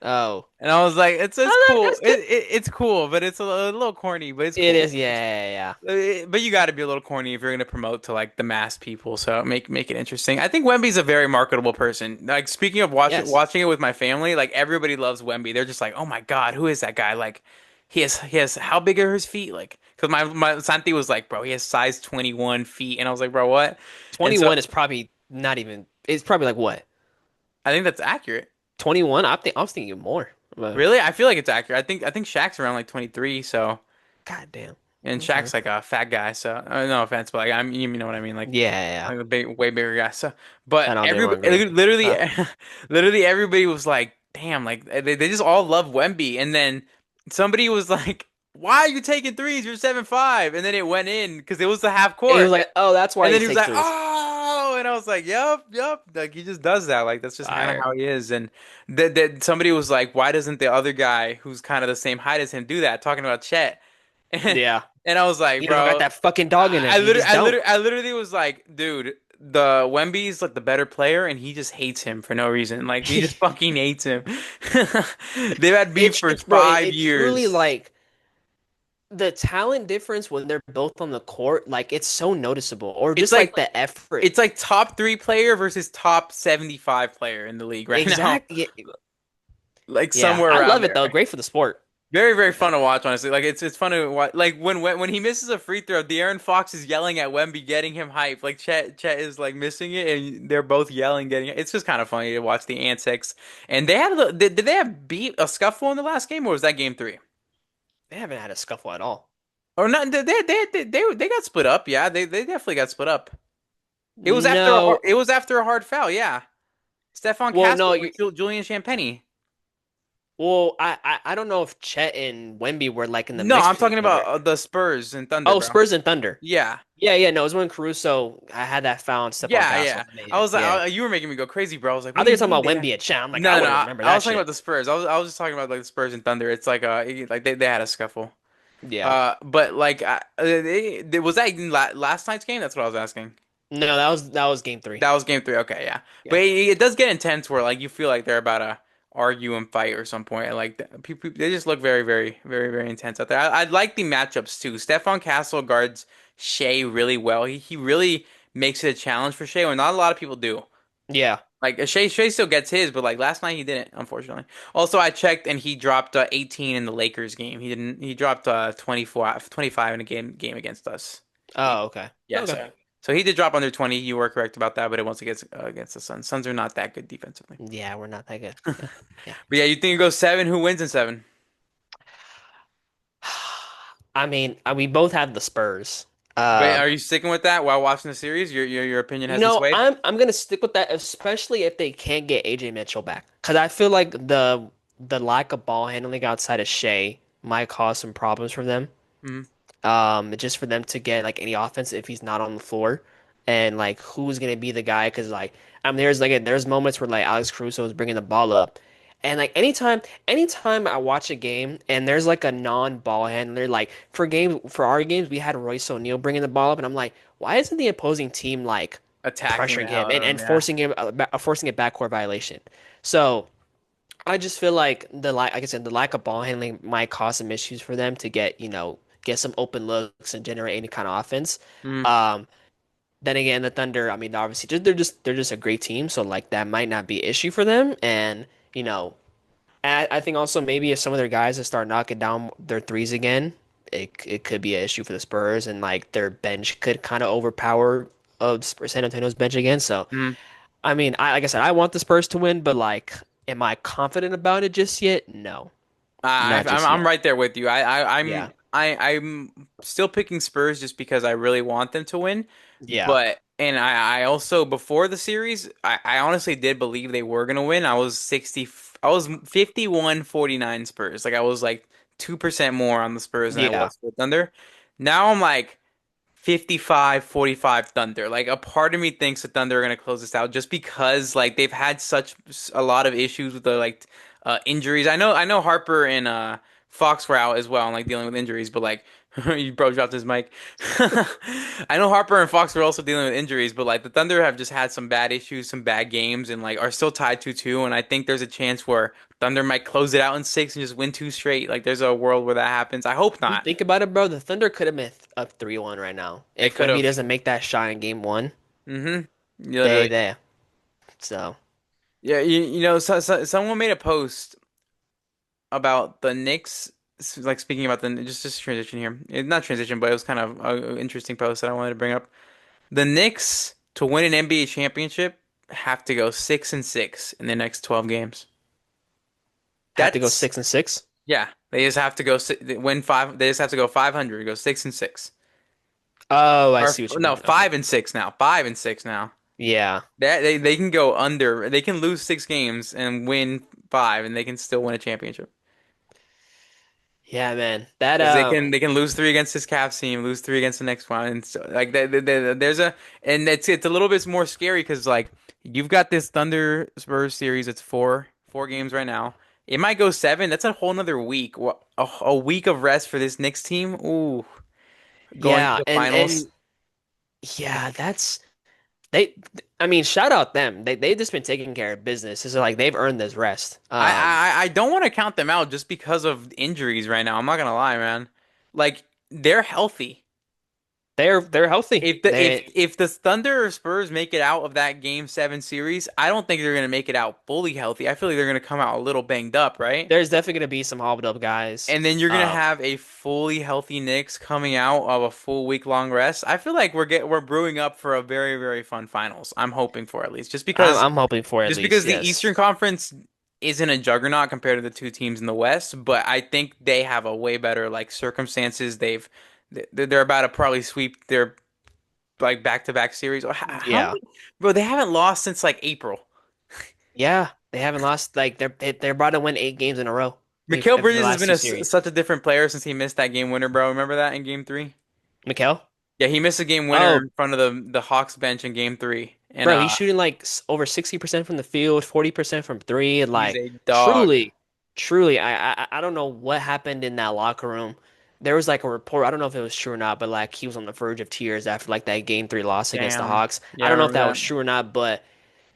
Oh, And I was like, it's cool. that's good. It's cool, but it's a little corny, but it's It cool. is, yeah, yeah, yeah. But you got to be a little corny if you're going to promote to like the mass people. So make it interesting. I think Wemby's a very marketable person. Like speaking of Yes. watching it with my family, like everybody loves Wemby. They're just like, oh my God, who is that guy? Like he has how big are his feet? Like because my Santi was like, bro, he has size 21 feet, and I was like, bro, what? And so 21 is probably not even. It's probably like what? I think that's accurate. 21? I was thinking more. But Really, I feel like it's accurate. I think Shaq's around like 23. So. God damn. And Okay. Shaq's like a fat guy, so no offense, but like you know what I mean, Yeah, yeah, yeah. like a big, way bigger guy. So, but Shout out Draymond everybody, Green. literally, Uh, literally everybody was like, "Damn!" Like they just all love Wemby, and then somebody was like, "Why are you taking threes? You're 7'5", and then it went in because it was the half it was court, like, oh, that's why and he then he was takes like, threes. "Oh," and I was like, Yup," like he just does that, like that's just kind of Fire. how he is, and that somebody was like, "Why doesn't the other guy who's kind of the same height as him do that?" Talking about Chet. Yeah. And I was like, He don't got bro, that fucking dog in him. He just don't. I literally was like, dude, the Wemby's like the better player, and he just hates him for no reason. Like he just fucking hates him. They've had beef for It's bro, 5 years. truly like the talent difference when they're both on the court, like it's so noticeable. Or It's just like like the effort. it's like top 3 player versus top 75 player in the league right now. Exactly. Like Yeah. somewhere I around love it there. though. Great for the sport. Very, very Yeah. fun to watch, honestly. Like it's fun to watch. Like when he misses a free throw, De'Aaron Fox is yelling at Wemby, getting him hype. Like Chet is like missing it, and they're both yelling, getting it. It's just kind of funny to watch the antics. And they had did they have beat a scuffle in the last game, or was that game three? They haven't had a scuffle at all. Or not? They got split up. Yeah, they definitely got split up. No. It was after a hard foul. Yeah, Stephon Well, no, Castle with Julian Champagny. I don't know if Chet and Wemby were like in the No, mix I'm with talking each about other. the Spurs and Thunder, Oh, bro. Spurs and Thunder. Yeah. Yeah, yeah, no, it was when Caruso I had that foul on Stephon Yeah, Castle. yeah. That made I it. was like, Yeah. you were making me go crazy, bro. I was like, I what do think you're you talking mean about they had? Wemby and Chet. I'm like, I No, no, wouldn't remember I that was talking about shit. the Spurs. I was just talking about like the Spurs and Thunder. It's like like they had a scuffle. Yeah. But like was that in last night's game? That's what I was asking. No, that was game three. That was game three. Okay, yeah. But Yeah. it does get intense where like you feel like they're about to argue and fight or some point. And like people, they just look very, very, very, very intense out there. I like the matchups too. Stephon Castle guards Shea really well. He really makes it a challenge for Shea when not a lot of people do. Yeah. Like Shea still gets his, but like last night he didn't, unfortunately. Also, I checked and he dropped 18 in the Lakers game. He didn't. He dropped 25 in a game against us. Oh, okay. Yeah, Okay. so he did drop under 20. You were correct about that, but it was against the Suns. Suns are not that good defensively. Yeah, we're not that good. Yeah. Yeah. But yeah, you think it goes seven? Who wins in seven? I mean, we both have the Spurs. Wait, Um, are you sticking with that while watching the series? Your opinion has been no, swayed. I'm gonna stick with that, especially if they can't get AJ Mitchell back. Because I feel like the lack of ball handling outside of Shea might cause some problems for them. Mhm. Just for them to get like any offense if he's not on the floor, and like who's gonna be the guy? Because like there's moments where like Alex Caruso is bringing the ball up, and like anytime I watch a game and there's like a non-ball handler, like for our games we had Royce O'Neal bringing the ball up, and I'm like, why isn't the opposing team like Attacking the pressuring him hell out of him. and Yeah. forcing a backcourt violation? So. I just feel like like I said, the lack of ball handling might cause some issues for them to get some open looks and generate any kind of offense. Mhm. Um, then again, the Thunder, I mean, obviously, they're just a great team, so like that might not be an issue for them. And I think also maybe if some of their guys that start knocking down their threes again, it could be an issue for the Spurs, and like their bench could kind of overpower San Antonio's bench again. So Mhm. I mean, like I said, I want the Spurs to win, but like, am I confident about it just yet? No, not just I'm yet. right there with you. Yeah, I'm still picking Spurs just because I really want them to win. yeah, But and I also before the series, I honestly did believe they were gonna win. I was 51-49 Spurs. Like I was like 2% more on the Spurs than I yeah, was for Thunder. Now I'm like 55-45 Thunder. Like a part of me thinks the Thunder are gonna close this out just because like they've had such a lot of issues with the like injuries. I know Harper and Fox were out as well and like dealing with injuries, but like you bro dropped his mic. I know Harper and Fox were also dealing with injuries, but like the Thunder have just had some bad issues, some bad games, and like are still tied 2-2. And I think there's a chance where Thunder might close it out in six and just win two straight. Like there's a world where that happens. I hope you not. think about it, bro. The Thunder could have been up 3-1 right now They if could Wemby have. doesn't make that shot in game one. They Literally. there. So Yeah, you know, someone made a post about the Knicks, like speaking about the just transition here. Not transition, but it was kind of an interesting post that I wanted to bring up. The Knicks to win an NBA championship have to go 6-6 in the next 12 games. have to go That's 6-6. yeah. They just have to go win five. They just have to go 500. Go 6-6. Oh, I Or see what you no, mean. Okay. 5-6 now. 5-6 now. Yeah. That they can go under. They can lose six games and win five, and they can still win a championship. Yeah, man. That Because they can lose three against this Cavs team, lose three against the next one, and so, like there's a and it's a little bit more scary because like you've got this Thunder Spurs series. It's four games right now. It might go seven. That's a whole nother week. A week of rest for this Knicks team. Ooh, going to yeah, the and finals. yeah, they I mean, shout out them. They've just been taking care of business. It's like they've earned this rest. I don't want to count them out just because of injuries right now. I'm not gonna lie, man. Like they're healthy. they're healthy. If the Thunder or Spurs make it out of that Game 7 series, I don't think they're gonna make it out fully healthy. I feel like they're gonna come out a little banged up, right? There's definitely going to be some hobbled up guys. And then you're gonna Um, have a fully healthy Knicks coming out of a full week long rest. I feel like we're brewing up for a very, very fun finals. I'm hoping for at least I'm hoping for at just least, because the yes. Eastern Conference isn't a juggernaut compared to the two teams in the West, but I think they have a way better like circumstances. They're about to probably sweep their like back-to-back series. How Yeah. many, bro? They haven't lost since like April. Yeah. They haven't lost, like, they're about to win 8 games in a row Mikal after the Bridges has last been two series. such a different player since he missed that game winner, bro. Remember that in Game 3? Mikel? Yeah, he missed a game winner Oh, in front of the Hawks bench in Game 3, and bro, he's shooting like over 60% from the field, 40% from three. And he's like, a dog. truly, truly, I don't know what happened in that locker room. There was like a report, I don't know if it was true or not, but like he was on the verge of tears after like that game 3 loss against the Damn. Hawks. Yeah, I I don't know if remember that that. was true or not, but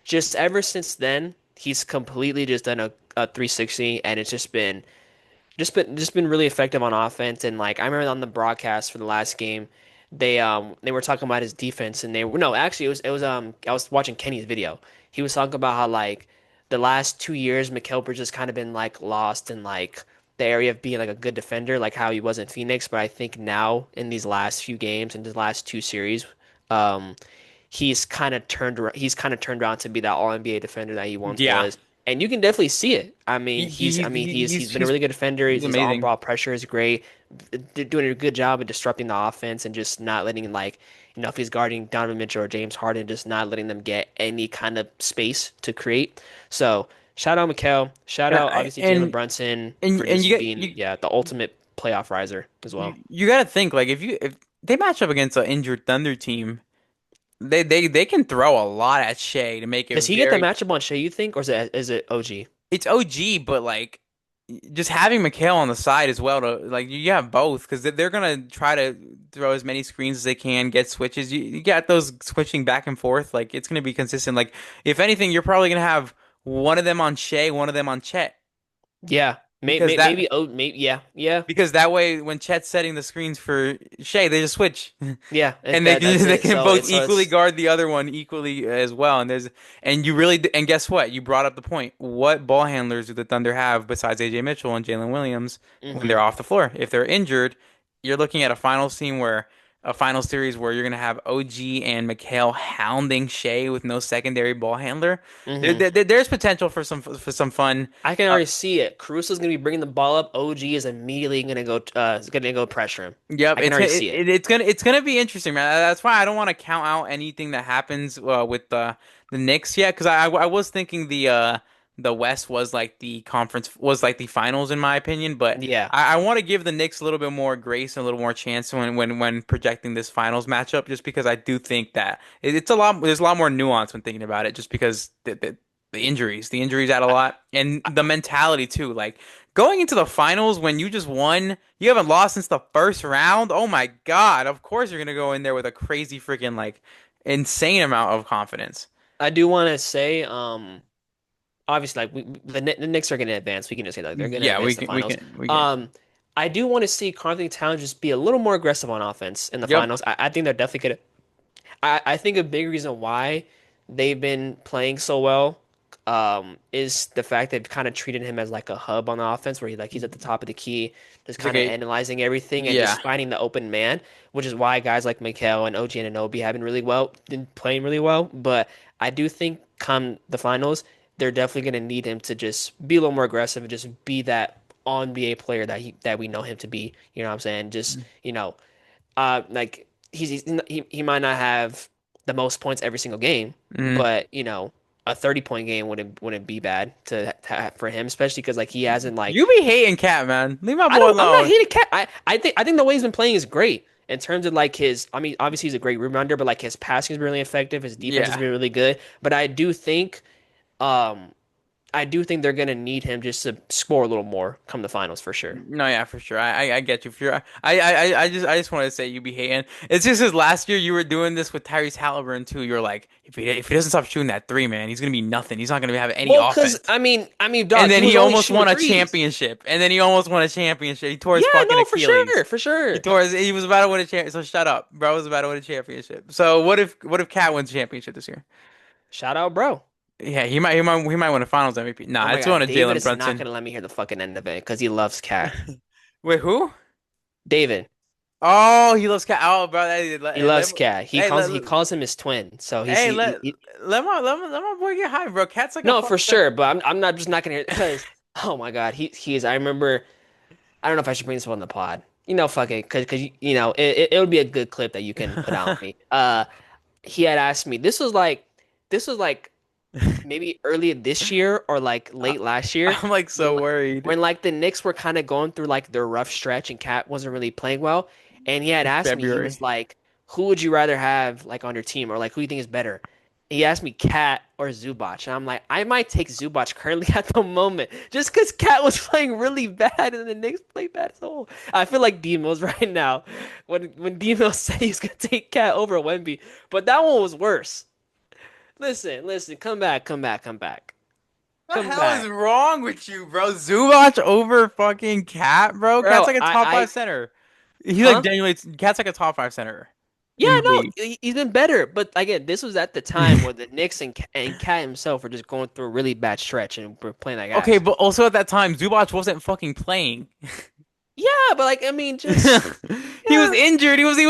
just ever since then, he's completely just done a 360, and it's just been really effective on offense. And like I remember on the broadcast for the last game, they were talking about his defense, and they were no, actually it was I was watching Kenny's video. He was talking about how like the last 2 years Mikal Bridges kind of been like lost in like the area of being like a good defender, like how he was in Phoenix. But I think now in these last few games, in the last two series, um, he's kind of turned around to be that All NBA defender that he once Yeah, was. And you can definitely see it. he, he, I mean, he he's been a really good defender. he's His on amazing. ball pressure is great. Doing a good job of disrupting the offense and just not letting like, if he's guarding Donovan Mitchell or James Harden, just not letting them get any kind of space to create. So shout out Mikal. Shout And out I- obviously Jalen Brunson for and just you get being, yeah, the ultimate playoff riser as well. you got to think like if they match up against an injured Thunder team, they can throw a lot at Shea to make it Does he get the very. matchup on Shea, you think, or is it OG? It's OG, but like just having Mikal on the side as well to like you have both because they're gonna try to throw as many screens as they can, get switches. You got those switching back and forth. Like it's gonna be consistent. Like if anything, you're probably gonna have one of them on Shea, one of them on Chet Yeah, because maybe. Oh, maybe. Yeah, yeah, that way when Chet's setting the screens for Shea, they just switch. yeah. And That's they it. can So both it's equally guard the other one equally as well. And guess what? You brought up the point. What ball handlers do the Thunder have besides AJ Mitchell and Jalen Williams when hmm they're off the floor? If they're injured, you're looking at a final series where you're gonna have OG and Mikal hounding Shea with no secondary ball handler. hmm There's potential for some fun. I can Uh, already see it. Caruso's gonna be bringing the ball up. OG is immediately gonna go pressure him. Yep, I can already see it. it's gonna be interesting, man. That's why I don't want to count out anything that happens with the Knicks yet, because I was thinking the West was like the conference was like the finals in my opinion, but Yeah. I want to give the Knicks a little bit more grace and a little more chance when projecting this finals matchup, just because I do think that it's a lot. There's a lot more nuance when thinking about it, just because the injuries add a lot, and the mentality too. Like going into the finals when you just won, you haven't lost since the first round. Oh my God. Of course you're gonna go in there with a crazy freaking like insane amount of confidence. I do want to say, obviously, like the Knicks are gonna advance. We can just say that they're gonna Yeah, advance the finals. we can. Um, I do want to see Karl Anthony Towns just be a little more aggressive on offense in the Yep. finals. I think they're definitely gonna. I think a big reason why they've been playing so well is the fact they've kind of treated him as like a hub on the offense where he's at the top of the key, just It's like kind of analyzing everything and yeah. just finding the open man, which is why guys like Mikal and OG Anunoby have been playing really well. But I do think come the finals, they're definitely going to need him to just be a little more aggressive and just be that all NBA player that we know him to be. You know what I'm saying? Just like he might not have the most points every single game, Mm. but a 30-point game wouldn't be bad for him, especially because like he hasn't like You be hating Cat, man. Leave my I boy don't I'm not alone. hating Cat. I think the way he's been playing is great in terms of like his. I mean, obviously he's a great rebounder, but like his passing has been really effective. His defense has Yeah. been really good. But I do think um I do think they're gonna need him just to score a little more come the finals for sure. No, yeah, for sure. I get you. For sure. I just want to say you be hating. It's just because last year you were doing this with Tyrese Halliburton too. You're like, if he doesn't stop shooting that three, man, he's gonna be nothing. He's not gonna have any Well, because offense. And dog, then he was he only almost shooting won a threes. championship. And then he almost won a championship. He tore his Yeah, fucking no, for Achilles. sure, for sure. He was about to win a champ. So shut up, bro. Was about to win a championship. So what if Cat wins a championship this year? Shout out, bro. Yeah, he might win a Finals MVP. Oh Nah, my it's going God, to David Jalen is not Brunson. gonna let me hear the fucking end of it because he loves Cat. Wait, who? David, Oh, he loves Cat. Oh, bro, hey, he loves Cat. hey, He calls him his twin. So hey, let my boy get high, bro. Cat's like a no, for fucking. sure. But I'm not just not gonna hear because oh my God, he is. I remember. I don't know if I should bring this one on the pod. Fuck it, because it would be a good clip that you can put out on me. He had asked me. This was like maybe earlier this year or like late last year I'm like when so worried. when like the Knicks were kind of going through like their rough stretch and Cat wasn't really playing well. And he had asked me, he was February. like, "Who would you rather have like on your team, or like who you think is better?" He asked me Cat or Zubac, and I'm like, I might take Zubac currently at the moment, just because Cat was playing really bad and the Knicks played bad as a whole. I feel like D-Mills right now when D-Mills said he's gonna take Cat over Wemby, but that one was worse. Listen, come back, come back, come back, What the come hell is back, wrong with you, bro? Zubac over fucking Cat, bro. Cat's bro. like a top five center. He like Huh? genuinely. Cat's like a top five center in Yeah, the no, league. he's been better. But again, this was at the time where the Knicks and Cat himself were just going through a really bad stretch and were playing like Okay, ass. but also at that time, Zubac wasn't fucking playing. Yeah, but like, just He was yeah. injured. He was in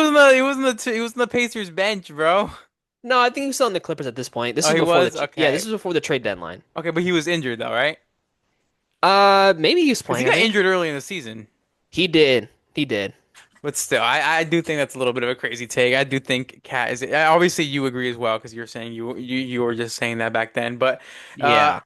the Pacers bench, bro. No, I think he's still on the Clippers at this point. This Oh, is he before was yeah, okay. this is before the trade deadline. Okay, but he was injured though, right? Maybe he was Because he playing, I got think. injured early in the season. He did. He did. But still, I do think that's a little bit of a crazy take. I do think Cat is. Obviously, you agree as well because you're saying you were just saying that back then. But uh, Yeah.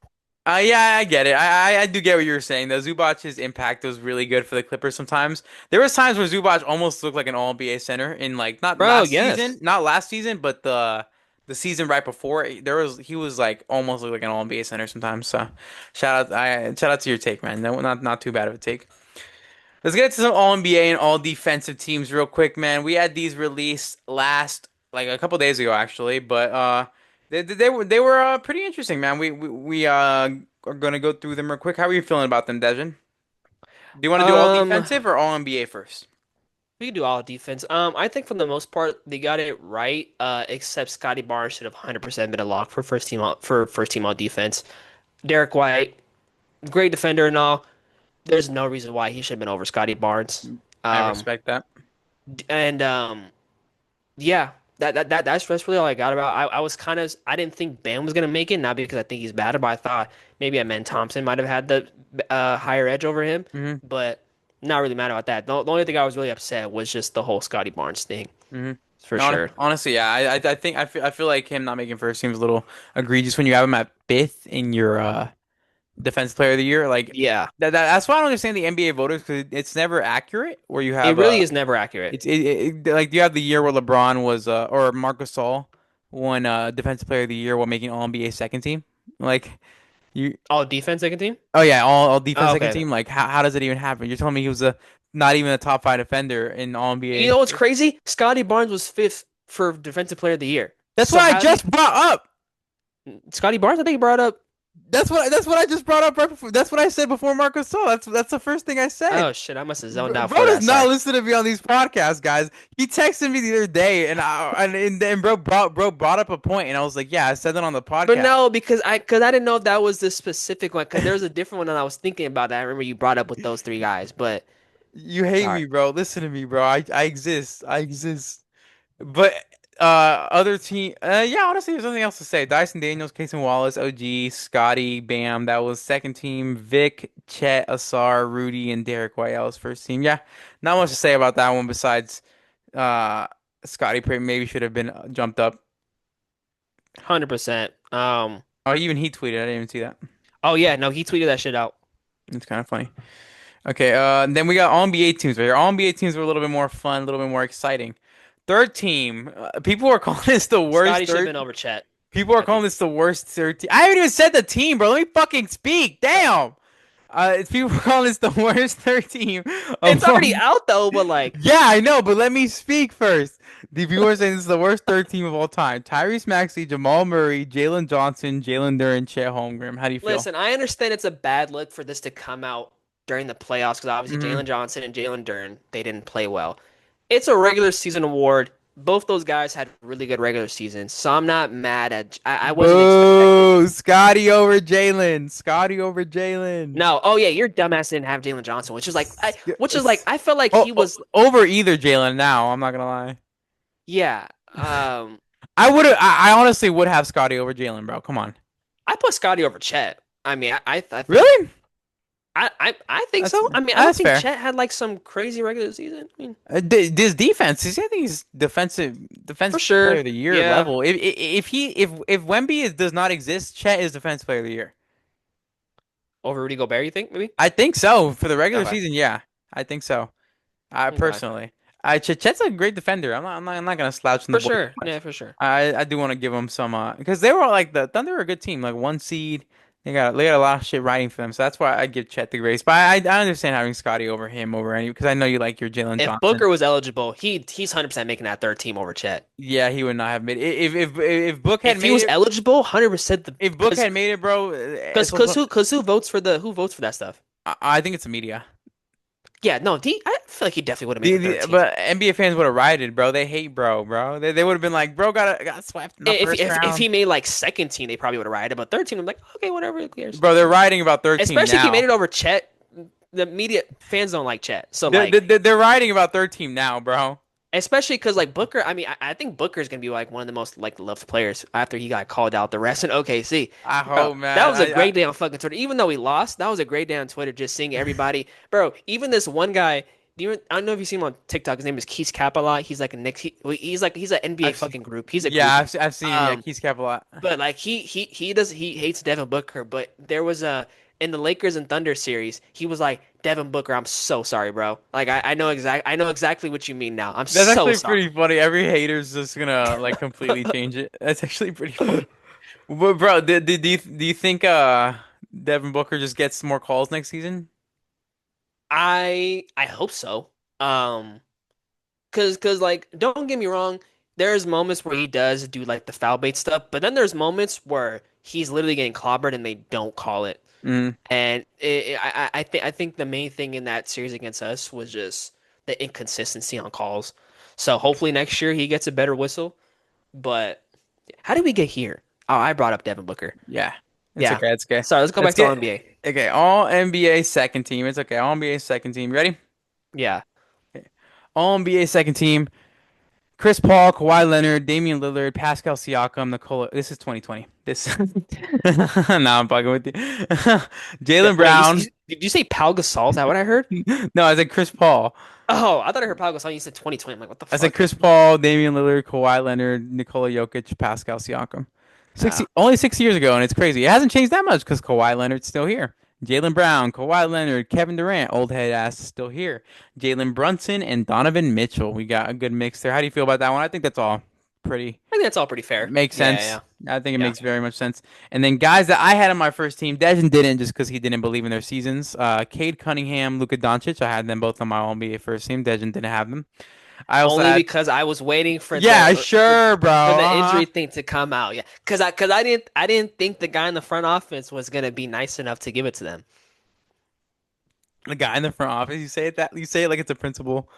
yeah, I get it. I do get what you were saying. Though Zubac's impact was really good for the Clippers. Sometimes there was times where Zubac almost looked like an All NBA center in like Bro, yes. not last season, but the season right before. He was like almost looked like an All NBA center sometimes. So shout out to your take, man. No, not too bad of a take. Let's get to some All NBA and All Defensive teams real quick, man. We had these released last like a couple days ago actually, but they were pretty interesting, man. We are gonna go through them real quick. How are you feeling about them, Devin? Do you want to do All Um, Defensive or All NBA first? we can do all defense. I think for the most part they got it right. Except Scotty Barnes should have 100% been a lock for first team all defense. Derek White, great defender and all. There's no reason why he should have been over Scotty Barnes. I Um, respect that. and yeah, that's really all I got about. I was kind of I didn't think Bam was gonna make it, not because I think he's bad, but I thought maybe Amen Thompson might have had the higher edge over him, hmm but not really mad about that. The only thing I was really upset was just the whole Scotty Barnes thing, hmm for sure. Honestly, yeah, I feel like him not making first team is a little egregious when you have him at fifth in your Defense Player of the Year. Like Yeah, that's why I don't understand the NBA voters because it's never accurate. Where you it have really is never accurate. like you have the year where LeBron was or Marcus Gasol won Defensive Player of the Year while making All NBA second team. Like you, All defense second team. oh yeah, all defense Oh, second okay. team. Like how does it even happen? You're telling me he was a not even a top five defender in All You NBA. know what's crazy? Scotty Barnes was fifth for defensive player of the year. That's So what I how do you just brought up. Scotty Barnes? I think he brought up. That's what I just brought up right before. That's what I said before Marcus Gasol. That's the first thing I said. Oh shit, I must have zoned out Bro for does that. not Sorry. listen to me on these podcasts, guys. He texted me the other day, and bro brought up a point, and I was like, yeah, I said that on the But podcast. no, because I didn't know if that was the specific one. Because there was a different one that I was thinking about that I remember you brought up with those three guys. But You hate sorry. me, bro. Listen to me, bro. I exist. I exist. But other team, yeah. Honestly, there's nothing else to say. Dyson Daniels, Casey Wallace, OG, Scotty, Bam. That was second team. Vic, Chet, Asar, Rudy, and Derek White. That was first team. Yeah, not much to say about that one besides uh Scotty maybe should have been jumped up. 100%. Oh, even he tweeted. I didn't even see that. Oh yeah, no, he tweeted that shit out. It's kind of funny. Okay, then we got All NBA teams right here. All NBA teams were a little bit more fun, a little bit more exciting. Third team, people are calling this the worst Scotty should have third. been over Chet. People are I calling think this the worst 13. I haven't even said the team, bro. Let me fucking speak. Damn. People are calling this the worst third team it's of all. already out though, but like, Yeah, I know, but let me speak first. The viewers saying this is the worst third team of all time. Tyrese Maxey, Jamal Murray, Jalen Johnson, Jalen Duren, Chet Holmgren. How do you feel? listen, I understand it's a bad look for this to come out during the playoffs because obviously Hmm. Jalen Johnson and Jalen Duren, they didn't play well. It's a regular season award. Both those guys had really good regular seasons, so I'm not mad at. I wasn't expecting. Boo! Scotty over Jalen. Scotty over Jalen. No, oh yeah, your dumbass didn't have Jalen Johnson, I felt like Oh, he was over either Jalen now. I'm not gonna lie. yeah. I would have. I honestly would have Scotty over Jalen, bro. Come on. I put Scotty over Chet. I mean, I think Really? I think That's so. I mean, I don't that's think fair. Chet had like some crazy regular season. I mean, This defense, I think he's for defense player sure. of the year Yeah. level. If Wemby does not exist, Chet is defense player of the year. Over Rudy Gobert, you think maybe? I think so for the regular Okay. season. Yeah, I think so. I Okay. personally, Chet's a great defender. I'm not gonna slouch in the For boys too sure. much. Yeah, for sure. I do want to give them some because they were like the Thunder are a good team, like one seed. They got a lot of shit riding for them, so that's why I give Chet the grace. But I understand having Scotty over him over any because I know you like your Jalen If Johnson. Booker was eligible, he's 100% making that third team over Chet. Yeah, he would not have made it. If Book had If he made was it, eligible, 100% the if Book because had made it, bro, because it's also, who votes for who votes for that stuff? I think it's the media. Yeah, no, I feel like he definitely would have made the third team. But NBA fans would have rioted, bro. They hate bro. They would have been like, bro, got swept in the If first if round. he made like second team, they probably would have rioted. But third team, I'm like, okay, whatever, who cares? Bro, they're rioting about third team Especially if he made now. it over Chet. The media fans don't like Chet, so They're, like, they're, they're rioting about third team now, bro. especially because like Booker, I mean, I think Booker's gonna be like one of the most like loved players after he got called out the rest in OKC. I Bro, hope, that man. was a great day on fucking Twitter. Even though he lost, that was a great day on Twitter. Just seeing everybody, bro. Even this one guy. I don't know if you seen him on TikTok. His name is Keith Kapala. He's like a Nick. He's an NBA I've seen, fucking group. He's a yeah, group. I've seen him. Yeah, Um, Keith Cap a lot. but like he hates Devin Booker. But there was a in the Lakers and Thunder series. He was like Devin Booker. I'm so sorry, bro. Like I know exactly what you mean now. I'm That's so actually sorry. pretty funny. Every hater's just gonna like completely change it. That's actually pretty funny. But bro, do you think Devin Booker just gets more calls next season? I hope so. Um, cause like don't get me wrong, there's moments where he does do like the foul bait stuff, but then there's moments where he's literally getting clobbered and they don't call it. Mm, And I think the main thing in that series against us was just the inconsistency on calls. So hopefully next year he gets a better whistle. But how did we get here? Oh, I brought up Devin Booker. yeah, it's Yeah. okay. It's okay. Sorry, let's go Let's back to All get NBA. okay. All NBA second team. It's okay. All NBA second team. Ready? Yeah. All NBA second team. Chris Paul, Kawhi Leonard, Damian Lillard, Pascal Siakam, Nikola. This is 2020. This. Nah, I'm fucking with you. Jalen Wait, Brown. did you say Pau Gasol? Is that what I heard? No, I said Chris Paul. Oh, I thought I heard Pau Gasol. You said 2020. I'm like, what the I said fuck? Chris Paul, Damian Lillard, Kawhi Leonard, Nikola Jokic, Pascal Siakam. Ah, Only 6 years ago, and it's crazy. It hasn't changed that much because Kawhi Leonard's still here. Jalen Brown, Kawhi Leonard, Kevin Durant, old head ass is still here. Jalen Brunson and Donovan Mitchell. We got a good mix there. How do you feel about that one? I think that's all pretty I think that's all pretty fair. makes Yeah, sense. yeah, I think it yeah. makes very much sense. And then guys that I had on my first team, Dejan didn't just because he didn't believe in their seasons. Cade Cunningham, Luka Doncic. I had them both on my NBA first team. Dejan didn't have them. I also Only had, because I was waiting for yeah, sure, bro. the Uh-huh. injury thing to come out. Yeah, because I didn't think the guy in the front office was gonna be nice enough to give it to them. The guy in the front office. You say it like it's a principal.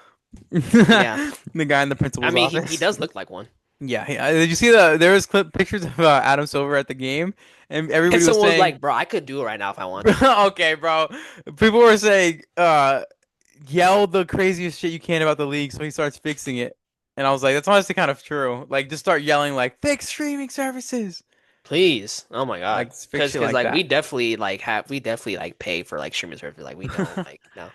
Yeah, The guy in the I principal's mean he office. does look like one. Yeah, did you see there was pictures of Adam Silver at the game, and And everybody was someone was saying, like, "Bro, I could do it right now if I wanted." okay, bro. People were saying, yell the craziest shit you can about the league, so he starts fixing it. And I was like, that's honestly kind of true. Like, just start yelling like, fix streaming services. Please, oh my God, Like, fix because shit like like that. we definitely like pay for like streaming service. Like we don't like no.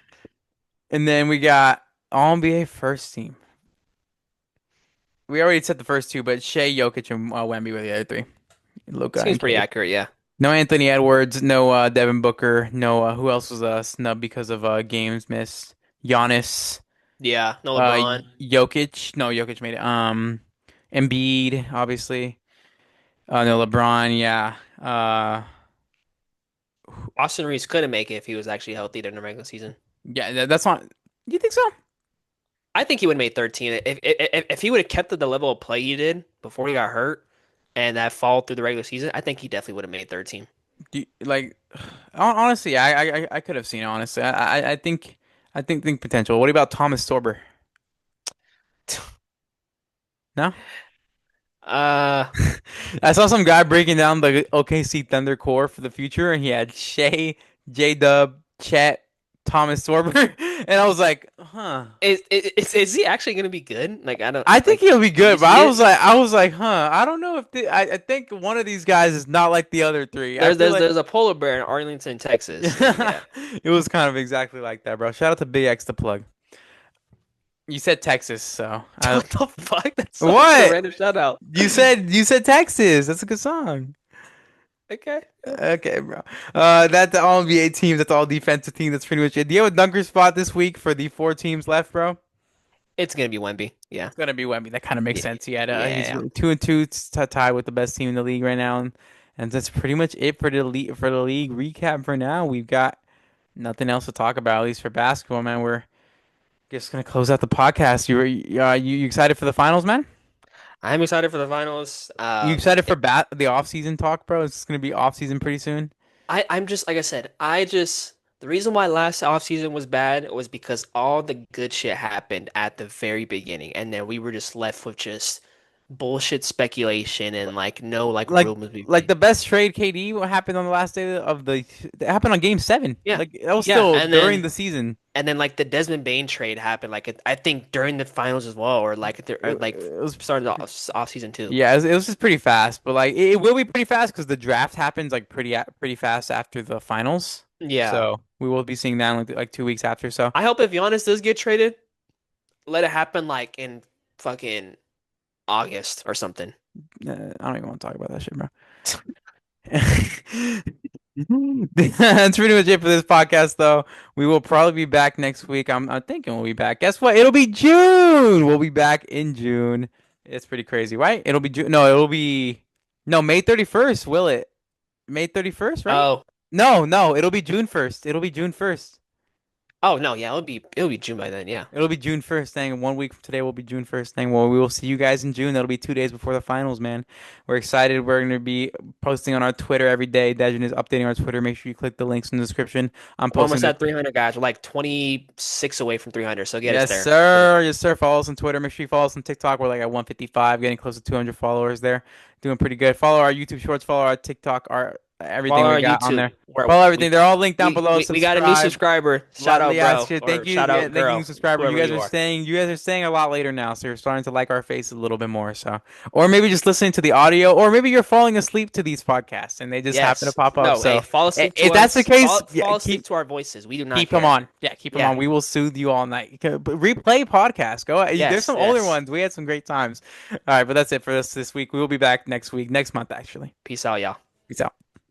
And then we got All NBA first team. We already said the first two, but Shea, Jokic, and Wemby were the other three. Luka Seems and pretty Cade. accurate. Yeah, No Anthony Edwards, no Devin Booker, no who else was snubbed because of games missed? Giannis, yeah. No LeBron. Jokic. No, Jokic made it. Embiid, obviously. No, LeBron, yeah. Austin Reeves couldn't make it if he was actually healthy during the regular season. Yeah, that's not. You think so? I think he would have made 13 if he would have kept at the level of play he did before he got hurt and that fall through the regular season. I think he definitely would have made 13. Like, honestly, I could have seen it. Honestly, I think potential. What about Thomas Sorber? No, Uh, I saw some guy breaking down the OKC Thunder core for the future, and he had Shea, J Dub, Chet, Thomas Sorber, and I was like, huh. is he actually going to be good? Like I don't I think like. he'll be Do you good, but see it? I was like, huh. I don't know if I think one of these guys is not like the other three. I There's feel there's like there's a polar bear in Arlington, Texas, and yeah. it was kind of exactly like that, bro. Shout out to Big X the plug. You said Texas, so I What the fuck? That's such a what? random shout out. You said Texas. That's a good song. Okay. Okay, bro. That's all NBA teams. That's all defensive teams. That's pretty much it. Do you have a dunker spot this week for the four teams left, bro? It's gonna be Wemby. Yeah. It's gonna be Wemby. That kind of makes Yeah. sense. He had he's Yeah. 2-2, tied with the best team in the league right now, and that's pretty much it for the league recap for now. We've got nothing else to talk about, at least for basketball, man. We're just gonna close out the podcast. You excited for the finals, man? I'm excited for the finals. You excited for the off season talk, bro? It's gonna be off season pretty soon. I'm just like I said, the reason why last offseason was bad was because all the good shit happened at the very beginning, and then we were just left with just bullshit speculation and like no like like rumors being like made. the best trade KD what happened on the last day of the it happened on game 7. Yeah, Like that was yeah, still during the season. and then like the Desmond Bain trade happened like I think during the finals as well, or It, like it was started off season two. yeah, it was just pretty fast, but like it will be pretty fast because the draft happens like pretty fast after the finals. Yeah, So we will be seeing that in like 2 weeks after. So I hope if Giannis does get traded, let it happen like in fucking August or something. I don't even want to talk about that shit, bro. That's pretty much it for this podcast, though. We will probably be back next week. I'm thinking we'll be back. Guess what? It'll be June. We'll be back in June. It's pretty crazy, right? It'll be June. No, it'll be no May 31st. Will it? May 31st, right? Oh, No, it'll be June 1st. It'll be June 1st. oh no, yeah, it'll be June by then. Yeah. It'll be June 1st thing. 1 week from today will be June 1st thing. Well, we will see you guys in June. That'll be 2 days before the finals, man. We're excited. We're going to be posting on our Twitter every day. Dejun is updating our Twitter. Make sure you click the links in the description. I'm We're posting almost the. at 300 guys. We're like 26 away from 300, so get us Yes, there. sir. Yes, sir. Follow us on Twitter. Make sure you follow us on TikTok. We're like at 155, getting close to 200 followers there. Doing pretty good. Follow our YouTube Shorts. Follow our TikTok. Our everything Follow we our got on YouTube. there. Where Follow everything. we They're all linked down below. we got a new Subscribe. subscriber. Shout out, Yeah, bro, shit. Thank or you. shout Yeah, out, thank you, girl, subscriber. You whoever guys you are are. staying. You guys are staying a lot later now, so you're starting to like our faces a little bit more. So, or maybe just listening to the audio, or maybe you're falling asleep to these podcasts and they just happen to Yes. pop up. No, hey, So, fall asleep to if that's the us. case, Fall, yeah, fall asleep keep to our voices. We do not keep them care. on. Yeah, keep them Yeah. on. We will soothe you all night. But replay podcasts. Go. There's Yes. some older Yes. ones. We had some great times. All right, but that's it for us this week. We will be back next week, next month actually. Peace out, y'all. Peace out.